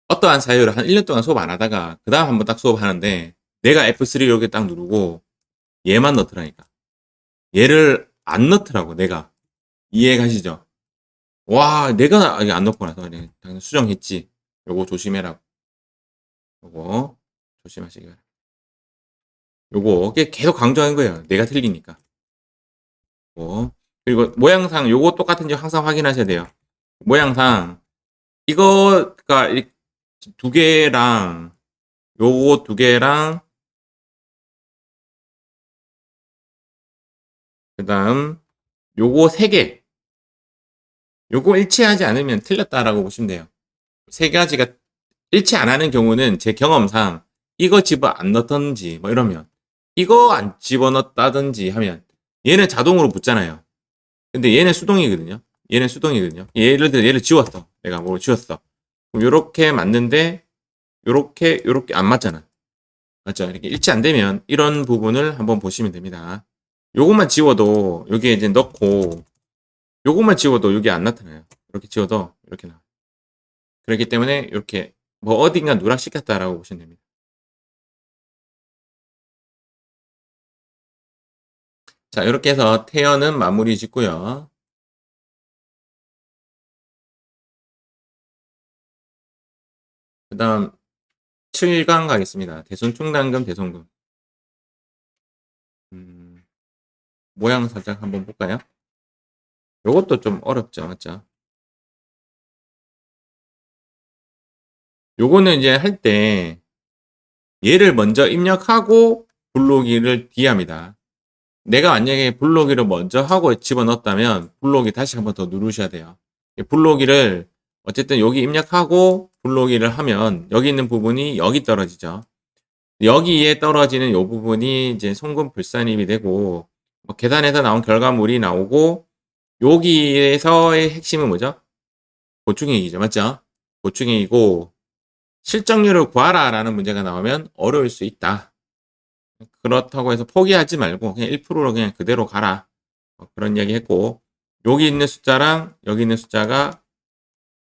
어떠한 사유로 한 1년 동안 수업 안 하다가 그 다음 한번 딱 수업하는데 내가 F3 이렇게 딱 누르고 얘만 넣더라니까. 얘를 안 넣더라고 내가. 이해가시죠? 와 내가 안 넣고 나서 그냥 당연히 수정했지. 요거 조심해라고. 요거 조심하시기 바랍니다. 요거 계속 강조하는 거예요. 내가 틀리니까. 그리고 모양상 요거 똑같은지 항상 확인하셔야 돼요. 모양상 이거가 두 개랑 요거 두 개랑 그다음 요거 세 개. 요거 일치하지 않으면 틀렸다라고 보시면 돼요. 세 가지가 일치 안 하는 경우는 제 경험상 이거 집어 안 넣던지 뭐 이러면 이거 안 집어넣었다든지 하면 얘는 자동으로 붙잖아요. 근데 얘는 수동이거든요. 얘는 수동이거든요. 예를 들어 얘를 지웠어. 내가 뭐 지웠어. 그럼 요렇게 맞는데 요렇게 안 맞잖아. 맞죠? 이렇게 일치 안 되면 이런 부분을 한번 보시면 됩니다. 요것만 지워도 여기에 이제 넣고 요것만 지워도 여기 안 나타나요. 이렇게 지워도 이렇게 나와요. 그렇기 때문에 이렇게 뭐 어딘가 누락시켰다라고 보시면 됩니다. 자, 이렇게 해서 태연은 마무리 짓고요. 그 다음 7강 가겠습니다. 대손충당금, 대손금. 모양 살짝 한번 볼까요? 요것도 좀 어렵죠, 맞죠? 요거는 이제 할 때 얘를 먼저 입력하고 불러오기를 뒤합니다. 내가 만약에 불러오기를 먼저 하고 집어넣었다면 불러오기 다시 한번 더 누르셔야 돼요. 불러오기를 어쨌든 여기 입력하고 불러오기를 하면 여기 있는 부분이 여기 떨어지죠. 여기에 떨어지는 이 부분이 이제 송금 불산입이 되고 계산에서 나온 결과물이 나오고 여기에서의 핵심은 뭐죠? 보충액이죠. 맞죠? 보충액이고 실적률을 구하라 라는 문제가 나오면 어려울 수 있다. 그렇다고 해서 포기하지 말고 그냥 1%로 그냥 그대로 가라. 그런 이야기 했고 여기 있는 숫자랑 여기 있는 숫자가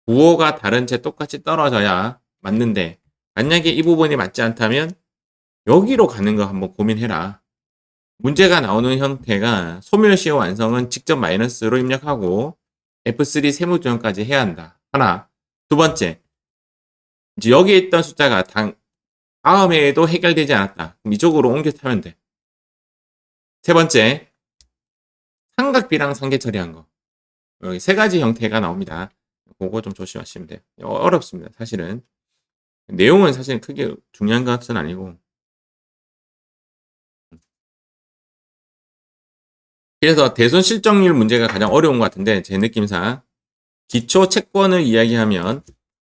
부호가 다른 채 똑같이 떨어져야 맞는데 만약에 이 부분이 맞지 않다면 여기로 가는 거 한번 고민해라. 문제가 나오는 형태가 소멸시효 완성은 직접 마이너스로 입력하고 F3 세무조정까지 해야 한다. 하나. 두 번째, 이제 여기에 있던 숫자가 다음에도 해결되지 않았다. 그럼 이쪽으로 옮겨 타면 돼. 세 번째, 삼각비랑 상계 처리한 거. 여기 세 가지 형태가 나옵니다. 그거 좀 조심하시면 돼요. 어렵습니다. 사실은. 내용은 사실 크게 중요한 것은 아니고. 그래서 대손 실적률 문제가 가장 어려운 것 같은데 제 느낌상 기초 채권을 이야기하면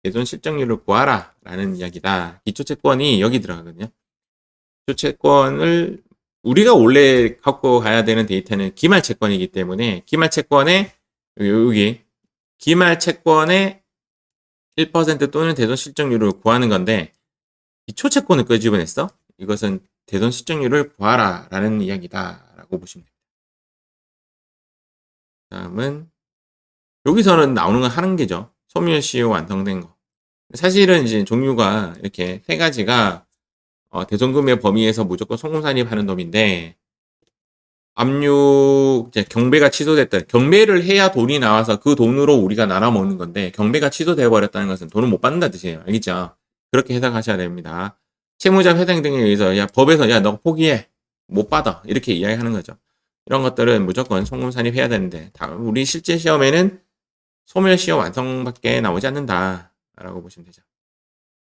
대손 실적률을 구하라 라는 이야기다. 기초 채권이 여기 들어가거든요. 기초 채권을 우리가 원래 갖고 가야 되는 데이터는 기말 채권이기 때문에 기말 채권에 여기 기말 채권의 1% 또는 대손 실적률을 구하는 건데 기초 채권을 끄집어냈어? 이것은 대손 실적률을 구하라 라는 이야기다 라고 보시면 됩니다. 다음은 여기서는 나오는 건 하는 게죠. 소멸시효 완성된 거. 사실은 이제 종류가 이렇게 세 가지가 대손금의 범위에서 무조건 송금 산입하는 놈인데 압류 이제 경배가 취소됐다. 경배를 해야 돈이 나와서 그 돈으로 우리가 나눠 먹는 건데 경배가 취소돼 버렸다는 것은 돈을 못 받는다 뜻이에요. 알겠죠? 그렇게 해석하셔야 됩니다. 채무자 회생 등에 의해서 야 법에서 야 너 포기해 못 받아 이렇게 이야기하는 거죠. 이런 것들은 무조건 송금 산입해야 되는데 우리 실제 시험에는 소멸시효 완성밖에 나오지 않는다라고 보시면 되죠.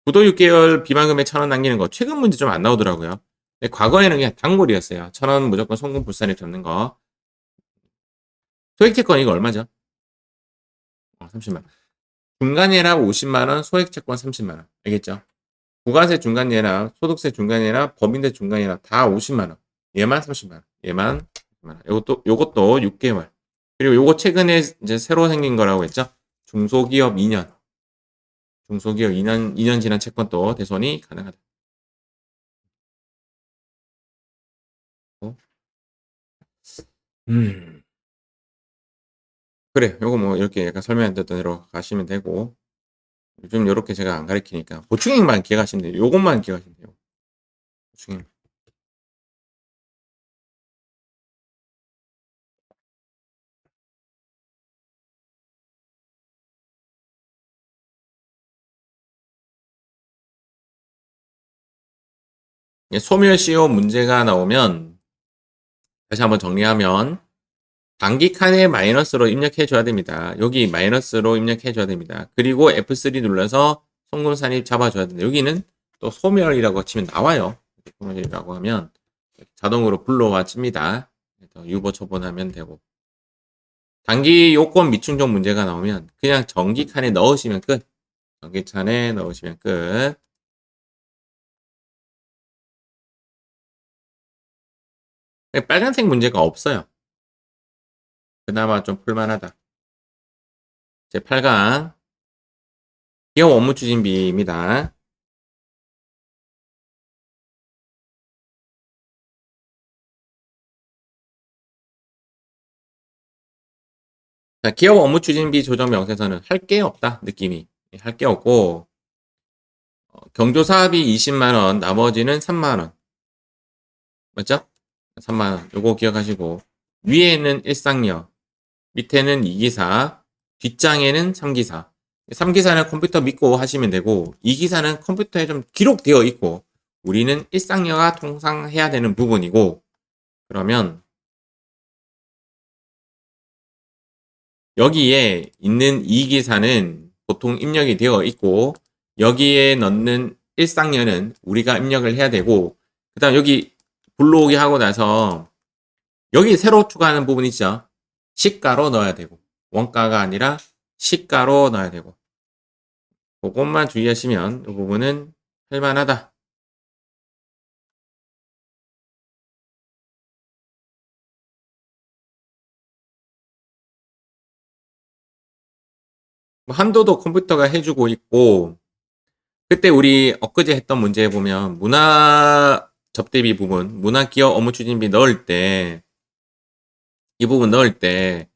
부도 6개월 비만금에 1,000원 남기는 거 최근 문제 좀 안 나오더라고요. 근데 과거에는 그냥 단골이었어요. 1,000원 무조건 송금 불산입 잡는 거. 소액채권 이거 얼마죠? 30만. 중간예납 50만 원, 소액채권 30만 원. 알겠죠? 부가세 중간예납, 소득세 중간예납, 법인세 중간예납 다 50만 원. 얘만 30만 원. 얘만 30만 원. 요것도 6개월. 그리고 요거 최근에 이제 새로 생긴 거라고 했죠? 중소기업 2년. 중소기업 2년 지난 채권도 대손이 가능하다. 그래, 요거 뭐 이렇게 약간 설명했던 대로 가시면 되고 요즘 요렇게 제가 안 가르치니까 보충액만 기억하시면 돼요. 요것만 기억하시면 돼요. 보충액. 소멸시효 문제가 나오면 다시 한번 정리하면 단기칸에 마이너스로 입력해 줘야 됩니다. 여기 마이너스로 입력해 줘야 됩니다. 그리고 F3 눌러서 송금 산입 잡아줘야 됩니다. 여기는 또 소멸이라고 치면 나와요. 소멸이라고 하면 자동으로 불러와 칩니다. 유보 처분하면 되고 단기 요건 미충족 문제가 나오면 그냥 정기칸에 넣으시면 끝. 전기칸에 넣으시면 끝. 빨간색 문제가 없어요. 그나마 좀 풀만하다. 제 8강 기업 업무 추진비입니다. 자, 기업 업무 추진비 조정 명세서는 할 게 없다 느낌이. 할 게 없고 경조사업이 20만원 나머지는 3만원 맞죠? 3만원 요거 기억하시고 위에는 일상력 밑에는 2기사 뒷장에는 3기사 3기사는 컴퓨터 믿고 하시면 되고 2기사는 컴퓨터에 좀 기록되어 있고 우리는 일상여가 통상해야 되는 부분이고 그러면 여기에 있는 2기사는 보통 입력이 되어 있고 여기에 넣는 일상여는 우리가 입력을 해야 되고 그 다음 여기 불러오기 하고 나서 여기 새로 추가하는 부분 있죠. 시가로 넣어야 되고 원가가 아니라 시가로 넣어야 되고 그것만 주의하시면 이 부분은 할만하다. 뭐 한도도 컴퓨터가 해주고 있고 그때 우리 엊그제 했던 문제에 보면 문화 접대비 부분 문화 기업 업무 추진비 넣을 때 이 부분 넣을 때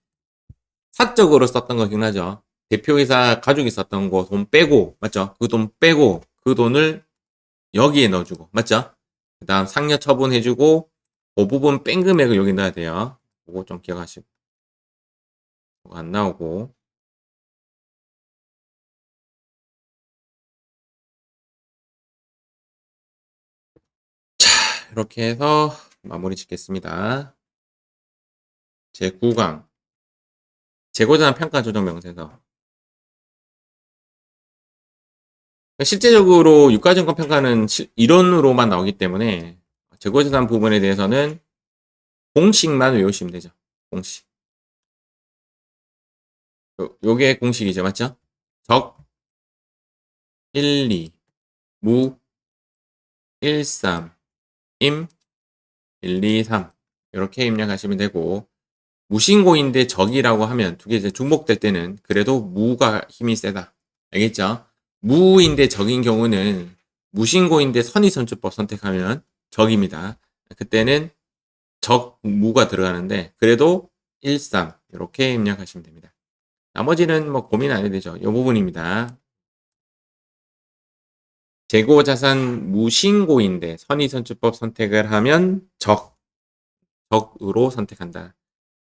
사적으로 썼던 거 기억나죠? 대표이사 가족이 썼던 거 돈 빼고 맞죠? 그 돈 빼고 그 돈을 여기에 넣어주고 맞죠? 그 다음 상여 처분해주고 그 부분 뺀 금액을 여기 넣어야 돼요. 그거 좀 기억하시고 그거 안 나오고 이렇게 해서 마무리 짓겠습니다. 제9강 재고자산 평가 조정 명세서 실제적으로 유가증권 평가는 이론으로만 나오기 때문에 재고자산 부분에 대해서는 공식만 외우시면 되죠. 공식. 요게 공식이죠. 맞죠? 적 1, 2, 무 1, 3, 임 1, 2, 3 이렇게 입력하시면 되고 무신고인데 적이라고 하면 두 개 이제 중복될 때는 그래도 무가 힘이 세다. 알겠죠? 무인데 적인 경우는 무신고인데 선의선주법 선택하면 적입니다. 그때는 적, 무가 들어가는데 그래도 1, 3 이렇게 입력하시면 됩니다. 나머지는 뭐 고민 안 해도 되죠. 이 부분입니다. 재고자산 무신고인데 선의선주법 선택을 하면 적으로 선택한다.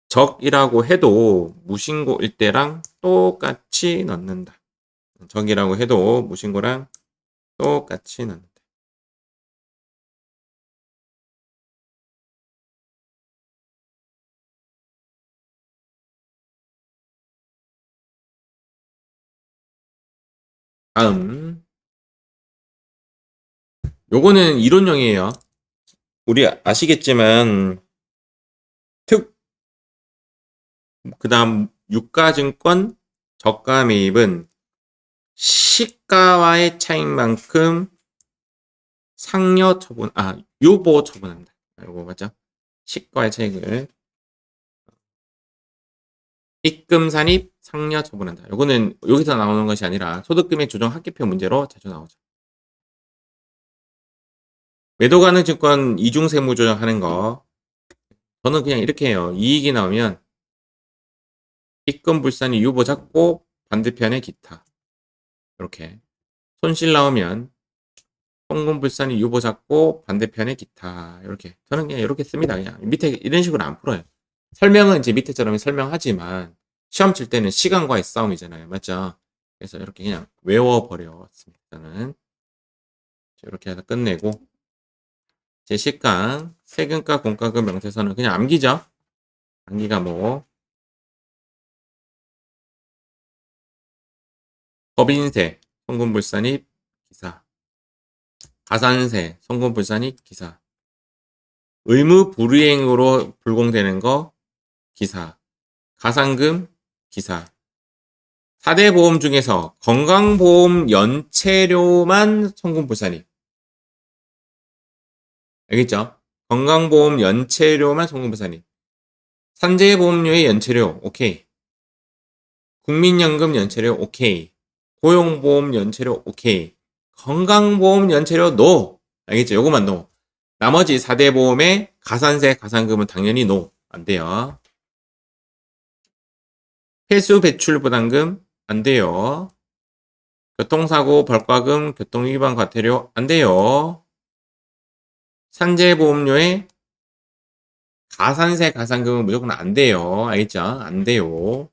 적이라고 해도 무신고일 때랑 똑같이 넣는다. 적이라고 해도 무신고랑 똑같이 넣는다. 다음 요거는 이론형이에요. 우리 아시겠지만 그 다음 유가증권 저가 매입은 시가와의 차익만큼 상여 처분, 유보 처분한다. 이거 맞죠? 시가와의 차익을 입금 산입 상여 처분한다. 요거는 여기서 나오는 것이 아니라 소득금액 조정 합계표 문제로 자주 나오죠. 매도 가능 증권 이중 세무 조정하는 거. 저는 그냥 이렇게 해요. 이익이 나오면 입금 불산이 유보 잡고 반대편에 기타. 이렇게. 손실 나오면 송금 불산이 유보 잡고 반대편에 기타. 이렇게. 저는 그냥 이렇게 씁니다. 그냥 밑에 이런 식으로 안 풀어요. 설명은 이제 밑에처럼 설명하지만 시험 칠 때는 시간과의 싸움이잖아요. 맞죠? 그래서 이렇게 그냥 외워버렸습니다. 저는 이렇게 해서 끝내고 제10강 세금과 공과금 명세서는 그냥 암기죠. 암기가 뭐 법인세, 송금불산입, 기사 가산세, 송금불산입, 기사 의무 불이행으로 불공되는 거 기사 가상금, 기사 4대 보험 중에서 건강보험 연체료만 송금불산입 알겠죠? 건강보험 연체료만 송금불산입 산재보험료의 연체료 오케이 국민연금 연체료 오케이 고용보험 연체료 오케이 건강보험 연체료 노 알겠죠? 요거만 노 나머지 4대 보험의 가산세 가산금은 당연히 노 안돼요 폐수 배출 부담금 안돼요 교통사고 벌과금 교통위반 과태료 안돼요 산재보험료의 가산세 가산금은 무조건 안돼요 알겠죠? 안돼요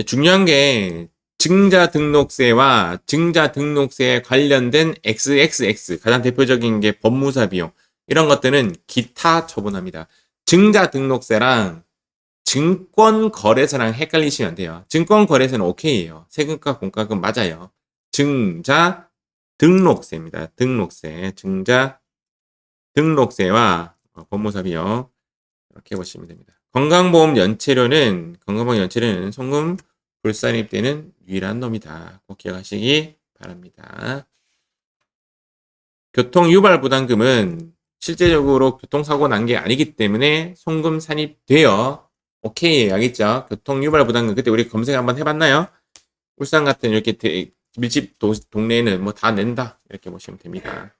중요한 게 증자 등록세와 증자 등록세에 관련된 XXX 가장 대표적인 게 법무사 비용 이런 것들은 기타 처분합니다. 증자 등록세랑 증권거래소랑 헷갈리시면 안 돼요. 증권거래소는 오케이예요. 세금과 공과금 맞아요. 증자 등록세입니다. 등록세, 증자 등록세와 법무사 비용 이렇게 보시면 됩니다. 건강보험 연체료는 송금 불산입되는 유일한 놈이다. 꼭 기억하시기 바랍니다. 교통유발부담금은 실제적으로 교통사고 난 게 아니기 때문에 송금 산입되어 오케이 알겠죠? 교통유발부담금 그때 우리 검색 한번 해봤나요? 울산 같은 이렇게 밀집 동네에는 뭐 다 낸다 이렇게 보시면 됩니다.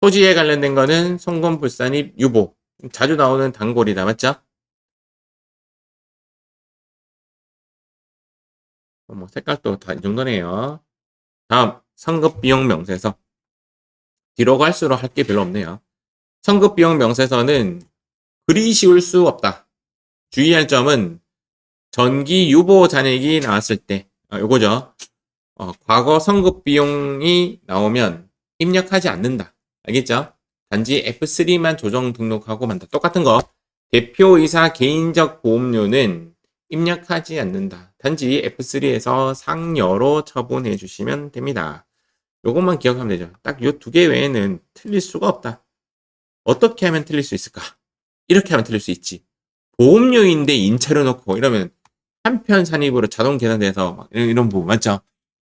토지에 관련된 거는 송금 불산입 유보 자주 나오는 단골이다 맞죠? 뭐 색깔도 다 이 정도네요. 다음 선급비용 명세서 뒤로 갈수록 할 게 별로 없네요. 선급비용 명세서는 그리 쉬울 수 없다. 주의할 점은 전기 유보 잔액이 나왔을 때 요거죠. 과거 선급비용이 나오면 입력하지 않는다. 알겠죠? 단지 F3만 조정 등록하고 만다. 똑같은 거. 대표이사 개인적 보험료는 입력하지 않는다. 단지 F3에서 상여로 처분해 주시면 됩니다. 요것만 기억하면 되죠. 딱 요 두 개 외에는 틀릴 수가 없다. 어떻게 하면 틀릴 수 있을까? 이렇게 하면 틀릴 수 있지. 보험료인데 인차려 놓고 이러면 한편 산입으로 자동 계산돼서 막 이런 부분 맞죠?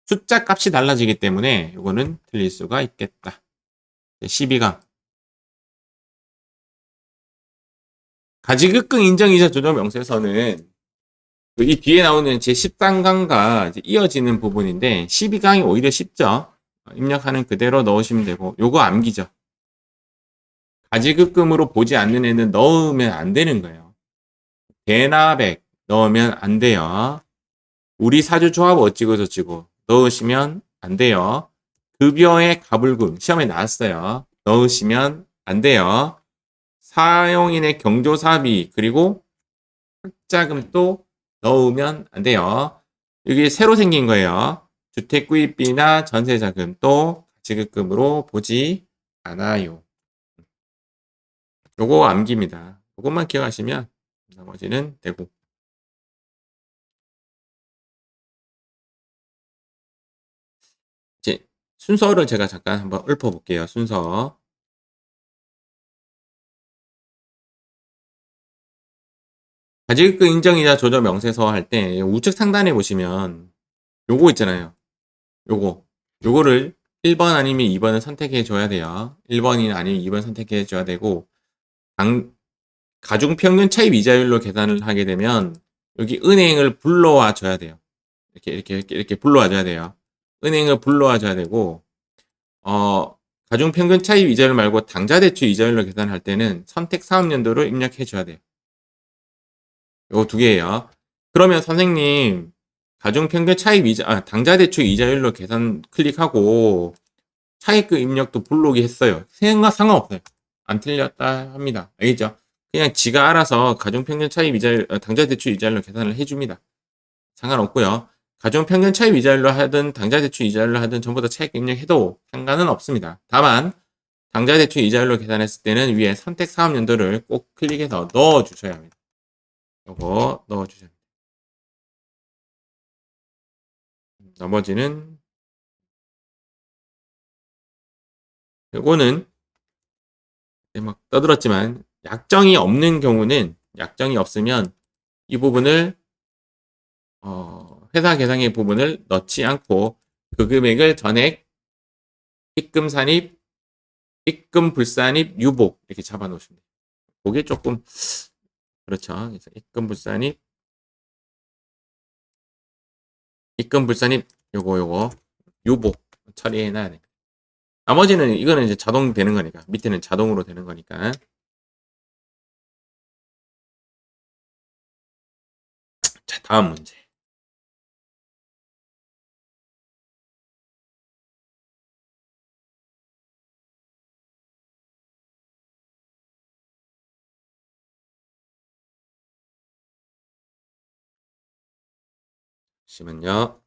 숫자 값이 달라지기 때문에 요거는 틀릴 수가 있겠다. 12강 가지급금 인정이자 조정 명세서는 이 뒤에 나오는 제 13강과 이어지는 부분인데 12강이 오히려 쉽죠. 입력하는 그대로 넣으시면 되고 요거 암기죠. 가지급금으로 보지 않는 애는 넣으면 안 되는 거예요. 대납액 넣으면 안 돼요. 우리 사주 조합 어찌고 저찌고 넣으시면 안 돼요. 급여의 가불금 시험에 나왔어요. 넣으시면 안 돼요. 사용인의 경조사비 그리고 학자금도 넣으면 안 돼요. 여기 새로 생긴 거예요. 주택구입비나 전세자금 또 가지급금으로 보지 않아요. 요거 암기입니다. 요것만 기억하시면 나머지는 되고. 이제 순서를 제가 잠깐 한번 읊어볼게요. 순서. 가지급금 인정이자 조정 명세서 할 때 우측 상단에 보시면 요거 있잖아요. 요거를 1번 아니면 2번을 선택해 줘야 돼요. 1번이나 아니면 2번 선택해 줘야 되고 가중평균 차입 이자율로 계산을 하게 되면 여기 은행을 불러와 줘야 돼요. 이렇게 불러와 줘야 돼요. 은행을 불러와 줘야 되고 가중평균 차입 이자율 말고 당좌대출 이자율로 계산할 때는 선택 사업연도로 입력해 줘야 돼요. 요거 두 개예요. 그러면 선생님 가중평균 차입 당좌대출 이자율로 계산 클릭하고 차입금 입력도 불러오기 했어요. 상관없어요. 안 틀렸다 합니다. 알겠죠? 그냥 지가 알아서 가중평균 차입 이자율, 당좌대출 이자율로 계산을 해줍니다. 상관없고요. 가중평균 차입 이자율로 하든 당좌대출 이자율로 하든 전부 다 차입금 입력해도 상관은 없습니다. 다만 당좌대출 이자율로 계산했을 때는 위에 선택 사업연도를 꼭 클릭해서 넣어주셔야 합니다. 요거 넣어주셔야 합니다. 나머지는 요거는 막 떠들었지만 약정이 없는 경우는 약정이 없으면 이 부분을 회사 계상의 부분을 넣지 않고 그 금액을 전액 입금 산입, 입금 불산입, 유복 이렇게 잡아 놓으시면 돼요. 그게 조금 그렇죠. 그래서 입금 불산입 요거 유복 처리해 놔야 돼. 나머지는 이거는 이제 자동 되는 거니까 밑에는 자동으로 되는 거니까. 자, 다음 문제. 잠시만요.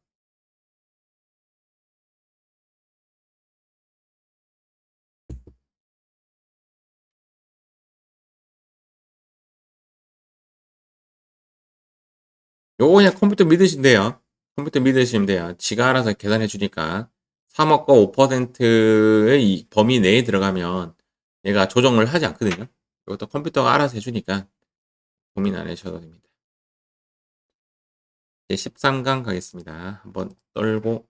요거 그냥 컴퓨터 믿으시면 돼요. 컴퓨터 믿으시면 돼요. 지가 알아서 계산해 주니까 3억과 5%의 이 범위 내에 들어가면 얘가 조정을 하지 않거든요. 이것도 컴퓨터가 알아서 해주니까 고민 안 하셔도 됩니다. 이제 13강 가겠습니다. 한번 떨고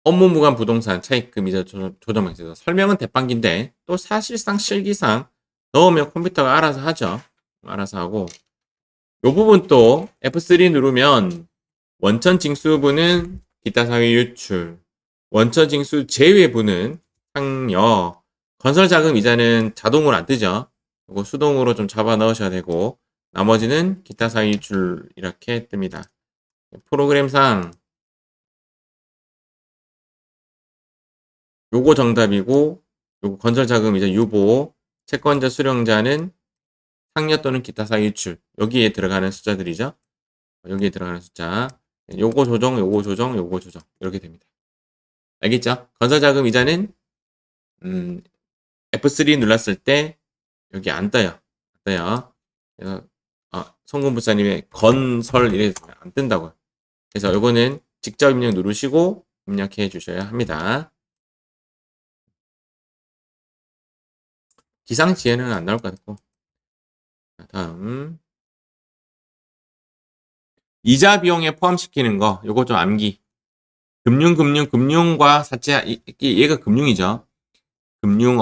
업무무관 부동산 차입금 이자 조정 방식 설명은 대빵기인데 또 사실상 실기상 넣으면 컴퓨터가 알아서 하죠. 알아서 하고 요 부분 또 F3 누르면 원천 징수분은 기타 사회 유출, 원천 징수 제외분은 상여, 건설 자금 이자는 자동으로 안 뜨죠. 이거 수동으로 좀 잡아 넣으셔야 되고 나머지는 기타 사회 유출 이렇게 뜹니다. 프로그램상 요거 정답이고 요거 건설 자금 이자 유보, 채권자 수령자는 상여 또는 기타 사회 유출 여기에 들어가는 숫자들이죠. 여기에 들어가는 숫자 요거 조정, 요거 조정, 요거 조정 이렇게 됩니다. 알겠죠? 건설자금 이자는 F3 눌렀을 때 여기 안 떠요. 안 떠요. 그래서 송금부사님의 건설 이래 안 뜬다고요. 그래서 요거는 직접 입력 누르시고 입력해 주셔야 합니다. 기상지혜는 안 나올 것 같고. 다음 이자 비용에 포함시키는 거 요거 좀 암기. 금융과 사채 얘가 금융이죠. 금융이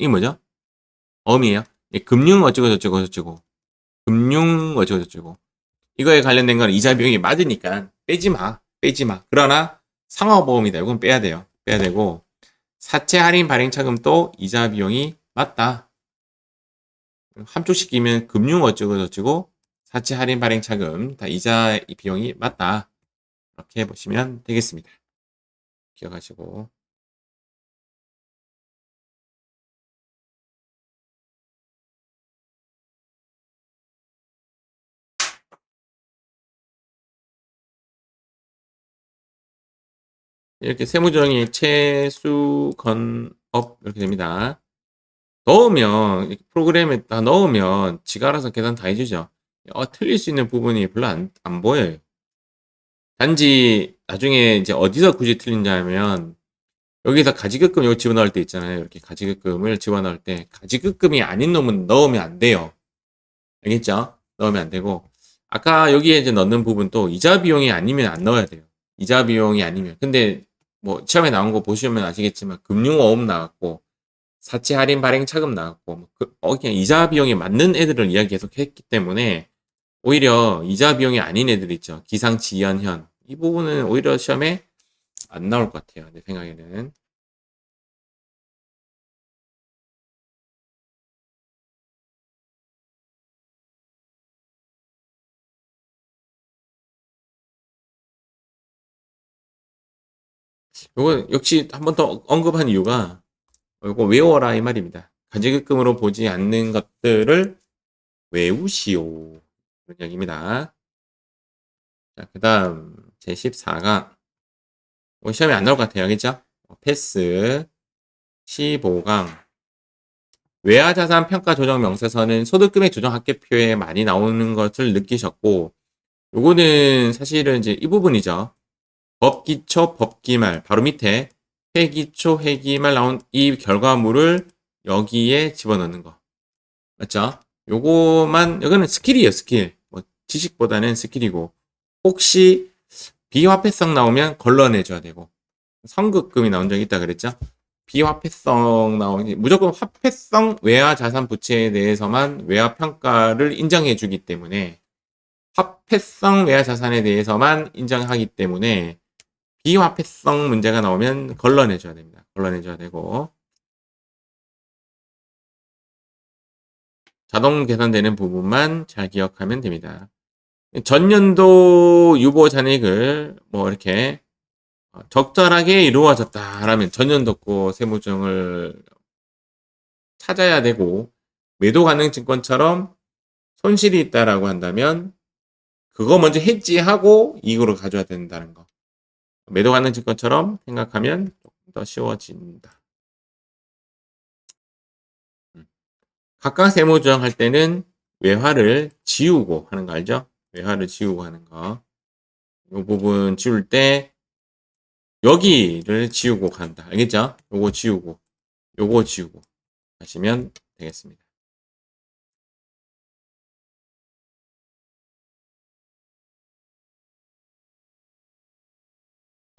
뭐죠? 엄이에요. 금융 어쩌고 저쩌고 저쩌고. 금융 어쩌고 저쩌고. 이거에 관련된 건 이자 비용이 맞으니까 빼지 마. 빼지 마. 그러나 상호보험이다. 이건 빼야 돼요. 빼야 되고 사채 할인 발행 차금도 이자 비용이 맞다. 함축시키면 금융 어쩌고 저쩌고 사채 할인 발행 차금 다 이자 비용이 맞다. 이렇게 보시면 되겠습니다. 기억하시고 이렇게 세무조정이 최수 건업 이렇게 됩니다. 넣으면 프로그램에 다 넣으면 지가 알아서 계산 다 해주죠. 틀릴 수 있는 부분이 별로 안 보여요. 단지 나중에 이제 어디서 굳이 틀린다면 여기서 가지급금 이거 집어넣을 때 있잖아요. 이렇게 가지급금을 집어넣을 때 가지급금이 아닌 놈은 넣으면 안 돼요. 알겠죠? 넣으면 안 되고 아까 여기에 이제 넣는 부분도 이자 비용이 아니면 안 넣어야 돼요. 이자 비용이 아니면 근데 뭐 시험에 나온 거 보시면 아시겠지만 금융어음 나왔고 사채 할인 발행 차금 나왔고 그냥 이자 비용이 맞는 애들을 이야기 계속 했기 때문에 오히려 이자 비용이 아닌 애들 있죠. 기상 지연현 이 부분은 오히려 시험에 안 나올 것 같아요. 내 생각에는. 요거 역시 한 번 더 언급한 이유가 요거 외워라 이 말입니다. 가지급금으로 보지 않는 것들을 외우시오. 그런 이야기입니다. 자, 그 다음 제14강 시험에 안 나올 것 같아요. 알겠죠? 패스 15강 외화자산 평가 조정 명세서는 소득금액 조정 합계표에 많이 나오는 것을 느끼셨고 요거는 사실은 이제 이 부분이죠. 법기초, 법기말 바로 밑에 회기초, 회기말 나온 이 결과물을 여기에 집어넣는 거 맞죠? 요거만 이거는 스킬이에요. 스킬 뭐 지식보다는 스킬이고 혹시 비화폐성 나오면 걸러내줘야 되고 선급금이 나온 적이 있다 그랬죠? 비화폐성 나오니 무조건 화폐성 외화 자산 부채에 대해서만 외화 평가를 인정해 주기 때문에 화폐성 외화 자산에 대해서만 인정하기 때문에 비화폐성 문제가 나오면 걸러내줘야 됩니다. 걸러내줘야 되고 자동 계산되는 부분만 잘 기억하면 됩니다. 전년도 유보 잔액을 뭐 이렇게 적절하게 이루어졌다라면 전년도 거 세무조정을 찾아야 되고, 매도 가능 증권처럼 손실이 있다라고 한다면 그거 먼저 해지하고 이익으로 가져야 된다는 거. 매도 가능 증권처럼 생각하면 조금 더 쉬워진다. 각각 세무 조정할 때는 외화를 지우고 하는 거 알죠? 외화를 지우고 하는 거. 이 부분 지울 때 여기를 지우고 간다. 알겠죠? 요거 지우고, 요거 지우고 하시면 되겠습니다.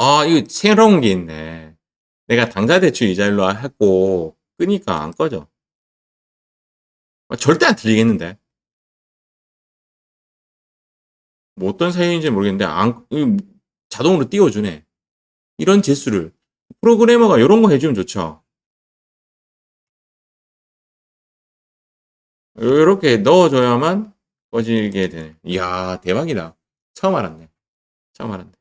아, 이거 새로운 게 있네. 내가 당사대출 이자율로 했고, 끄니까 안 꺼져. 절대 안 틀리겠는데? 뭐 어떤 사연인지 모르겠는데, 자동으로 띄워주네. 이런 재수를. 프로그래머가 이런 거 해주면 좋죠. 이렇게 넣어줘야만 꺼지게 되네. 이야, 대박이다. 처음 알았네. 처음 알았네.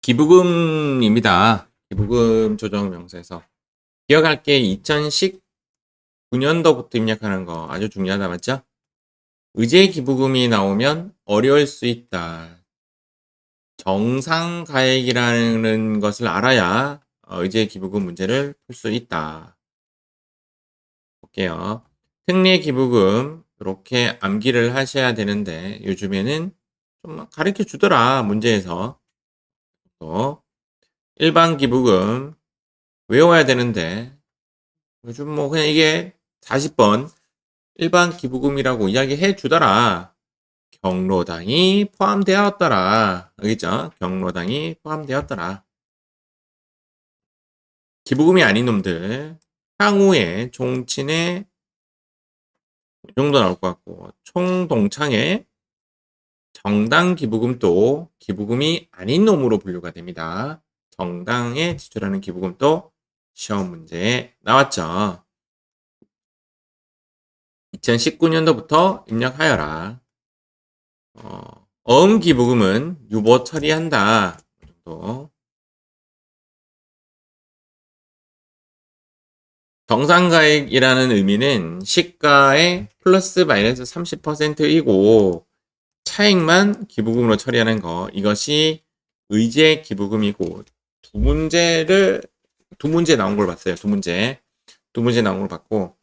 기부금입니다. 기부금 조정 명세서. 기억할 게 2019년도부터 입력하는 거 아주 중요하다, 맞죠? 의제 기부금이 나오면 어려울 수 있다. 정상 가액이라는 것을 알아야 의제 기부금 문제를 풀 수 있다. 볼게요. 특례 기부금 이렇게 암기를 하셔야 되는데 요즘에는 좀 가르쳐 주더라 문제에서. 또 일반 기부금 외워야 되는데 요즘 뭐 그냥 이게 40번 일반 기부금이라고 이야기해 주더라. 경로당이 포함되었더라. 알겠죠? 경로당이 포함되었더라. 기부금이 아닌 놈들 향후에 종친에 이 정도 나올 것 같고 총동창에 정당 기부금도 기부금이 아닌 놈으로 분류가 됩니다. 정당에 지출하는 기부금도 시험 문제에 나왔죠. 2019년도부터 입력하여라. 어음 기부금은 유보 처리한다. 또 정상가액이라는 의미는 시가의 플러스 마이너스 30%이고 차익만 기부금으로 처리하는 거. 이것이 의제 기부금이고 두 문제 나온 걸 봤어요. 두 문제 나온 걸 봤고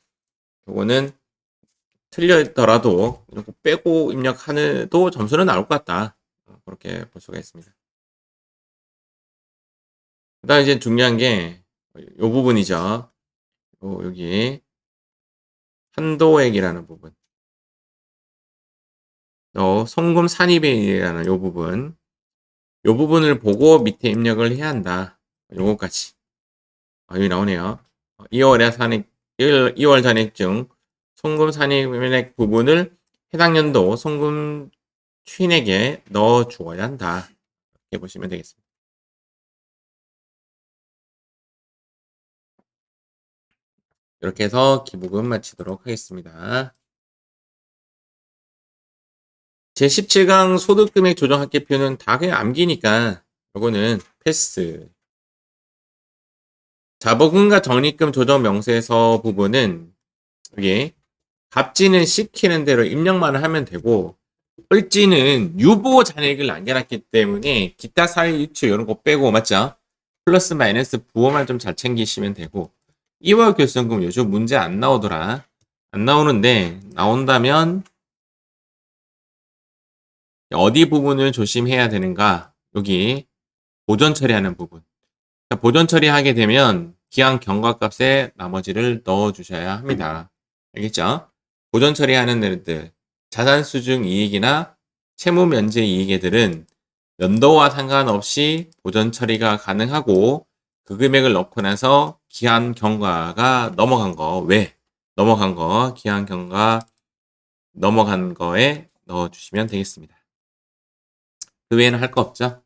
요거는 틀렸더라도 이렇게 빼고 입력하는도 점수는 나올 것 같다. 그렇게 볼 수가 있습니다. 그다음 이제 중요한 게 요 부분이죠. 여기 한도액이라는 부분. 송금 산입액이라는 요 부분. 요 부분을 보고 밑에 입력을 해야 한다. 요거까지. 여기 나오네요. 2월에 산액, 2월 잔액 중 송금 산입액 부분을 해당 연도 송금 취인액에 넣어 주어야 한다. 이렇게 보시면 되겠습니다. 이렇게 해서 기부금 마치도록 하겠습니다. 제17강 소득금액 조정 합계표는 다 그냥 암기니까 이거는 패스. 자본금과 적립금 조정 명세서 부분은 여기 갑진은 시키는 대로 입력만 하면 되고 을지는 유보 잔액을 남겨놨기 때문에 기타 사유 유출 이런 거 빼고 맞죠? 플러스 마이너스 부호만 좀 잘 챙기시면 되고 2월 결손금 요즘 문제 안 나오더라. 안 나오는데 나온다면 어디 부분을 조심해야 되는가? 여기 보존 처리하는 부분. 보존 처리하게 되면 기한 경과값에 나머지를 넣어 주셔야 합니다. 알겠죠? 보존 처리하는 애들 자산 수중 이익이나 채무 면제 이익애들은 연도와 상관없이 보존 처리가 가능하고 그 금액을 넣고 나서 기한 경과가 넘어간 거, 왜? 넘어간 거, 기한 경과 넘어간 거에 넣어 주시면 되겠습니다. 그 외에는 할 거 없죠?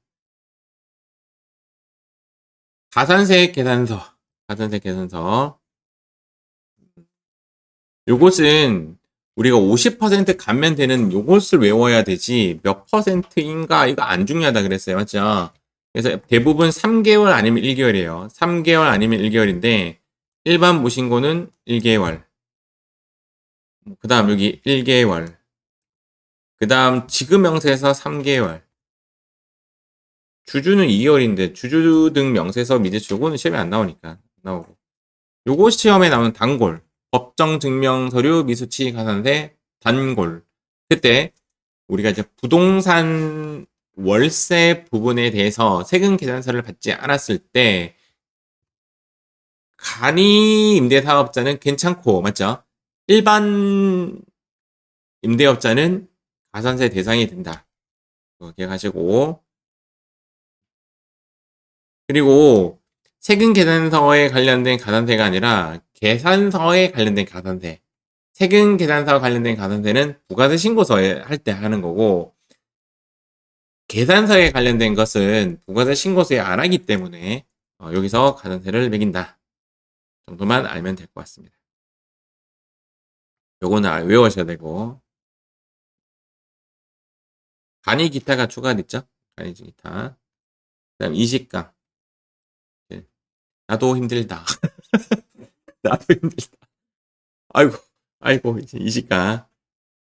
가산세 계산서, 가산세 계산서. 요것은 우리가 50% 가면 되는 요것을 외워야 되지 몇 퍼센트인가 이거 안 중요하다 그랬어요. 맞죠? 그래서 대부분 3개월 아니면 1개월이에요. 3개월 아니면 1개월인데 일반 무신고는 1개월. 그 다음 여기 1개월. 그 다음 지금 명세서 3개월. 주주는 2개월인데 주주 등 명세서 미제출 요거는 시험에 안 나오니까 나오고. 요거 시험에 나오는 단골. 법정 증명 서류 미수치 가산세 단골. 그때 우리가 이제 부동산 월세 부분에 대해서 세금 계산서를 받지 않았을 때 간이 임대사업자는 괜찮고 맞죠? 일반 임대업자는 가산세 대상이 된다. 기억하시고 그리고 세금 계산서에 관련된 가산세가 아니라 계산서에 관련된 가산세 세금 계산서와 관련된 가산세는 부가세 신고서에 할 때 하는 거고 계산서에 관련된 것은 부가세 신고서에 안 하기 때문에 여기서 가산세를 매긴다 정도만 알면 될 것 같습니다. 요거는 외우셔야 되고 간이 기타가 추가됐죠? 간이 기타 그 다음 이식가 나도 힘들다 나도 힘들다 아이고 아이고 이식가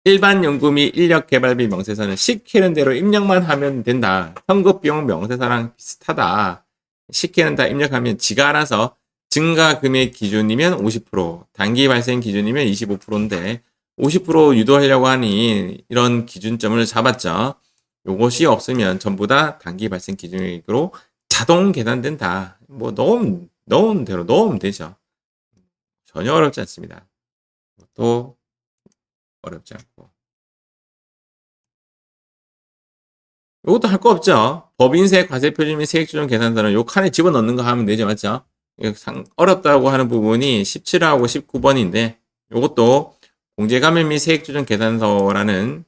일반 연금이 인력개발비 명세서는 시키는 대로 입력만 하면 된다. 현금비용 명세서랑 비슷하다. 시키는 다 입력하면 지가 알아서 증가 금액 기준이면 50%, 단기 발생 기준이면 25%인데 50% 유도하려고 하니 이런 기준점을 잡았죠. 요것이 없으면 전부 다 단기 발생 기준으로 자동 계산된다. 뭐 넣은 대로 넣으면 되죠. 전혀 어렵지 않습니다. 또 어렵지 않고. 이것도 할 거 없죠. 법인세, 과세표준 및 세액조정 계산서는 요 칸에 집어넣는 거 하면 되죠. 맞죠? 어렵다고 하는 부분이 17하고 19번인데 요것도 공제감면 및 세액조정 계산서라는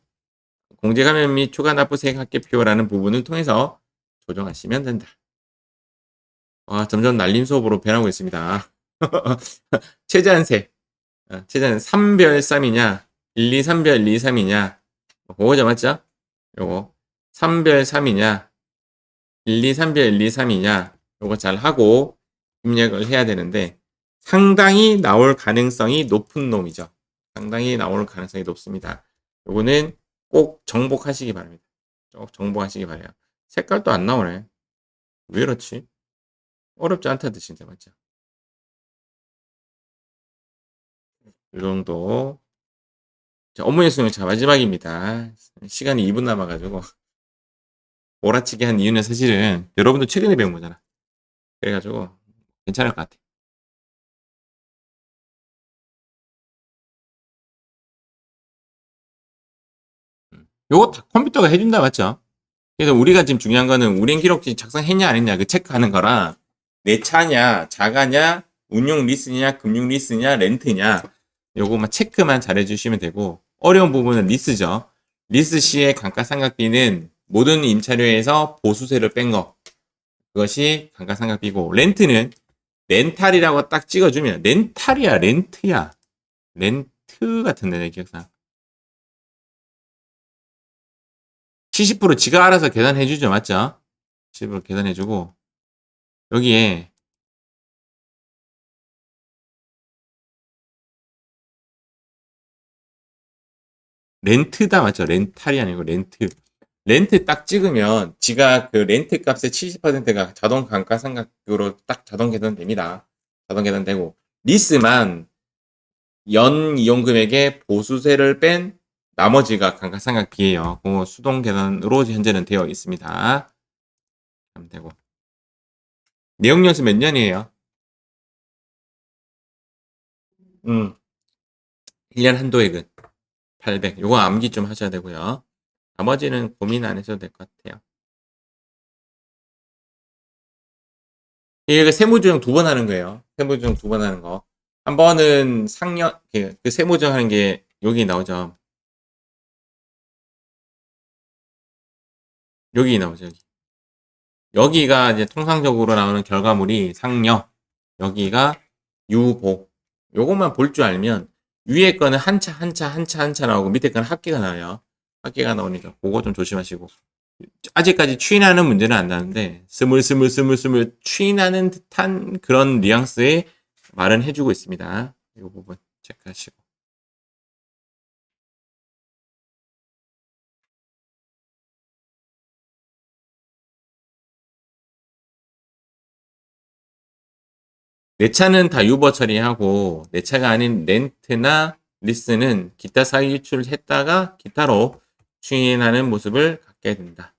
공제감면 및 초과납부세액 합계표라는 부분을 통해서 조정하시면 된다. 점점 날림 수업으로 변하고 있습니다. 최저한세. 최저한 3별3이냐 1, 2, 3별 1, 2, 3이냐 그거죠. 맞죠? 요거 3별 3이냐 1, 2, 3별 1, 2, 3이냐 요거 잘 하고 입력을 해야 되는데 상당히 나올 가능성이 높은 놈이죠. 상당히 나올 가능성이 높습니다. 요거는 꼭 정복하시기 바랍니다. 꼭 정복하시기 바래요. 색깔도 안 나오네. 왜 그렇지? 어렵지 않다 드신데 맞죠? 이 정도. 자, 업무의 수용 자 마지막입니다. 시간이 2분 남아가지고 몰아치기 한 이유는 사실은 여러분도 최근에 배운 거잖아. 그래가지고 괜찮을 것 같아. 요거 다 컴퓨터가 해준다 맞죠? 그래서 우리가 지금 중요한 거는 운행 기록지 작성했냐 안 했냐 그 체크하는 거랑 내 차냐 자가냐 운용 리스냐 금융 리스냐 렌트냐 요거만 체크만 잘 해주시면 되고 어려운 부분은 리스죠. 리스 시의 감가상각비는 모든 임차료에서 보수세를 뺀 거 그것이 감가상각비고 렌트는 렌탈이라고 딱 찍어주면 렌탈이야 렌트야 렌트 같은데 내 기억상 70% 지가 알아서 계산해주죠 맞죠? 70% 계산해주고 여기에 렌트다 맞죠? 렌탈이 아니고 렌트. 렌트 딱 찍으면 지가 그 렌트 값의 70%가 자동 감가상각으로 딱 자동 계산됩니다. 자동 계산되고 리스만 연 이용 금액의 보수세를 뺀 나머지가 감가상각비예요. 그 수동 계산으로 현재는 되어 있습니다. 하면 되고 내용 연수 몇 년이에요? 1년 한도액은 800. 요거 암기 좀 하셔야 되고요. 나머지는 고민 안 하셔도 될 것 같아요. 이게 세무조정 2번 하는 거예요. 세무조정 2번 하는 거. 한 번은 상년, 그 세무조정 하는 게 여기 나오죠. 여기 나오죠, 여기. 여기가 이제 통상적으로 나오는 결과물이 상여, 여기가 유복. 요것만 볼 줄 알면 위에 거는 한차 나오고 밑에 거는 합계가 나와요. 합계가 나오니까 그거 좀 조심하시고. 아직까지 추인하는 문제는 안 나는데 스물스물 추인하는 듯한 그런 뉘앙스의 말은 해주고 있습니다. 이 부분 체크하시고. 내 차는 다 유버 처리하고 내 차가 아닌 렌트나 리스는 기타 사유 유출을 했다가 기타로 추인하는 모습을 갖게 된다.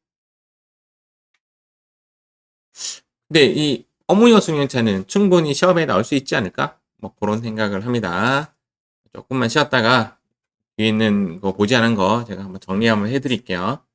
근데 이 어무이어 승용차는 충분히 시험에 나올 수 있지 않을까? 뭐 그런 생각을 합니다. 조금만 쉬었다가 뒤에 있는 거 보지 않은 거 제가 한번 정리 한번 해드릴게요.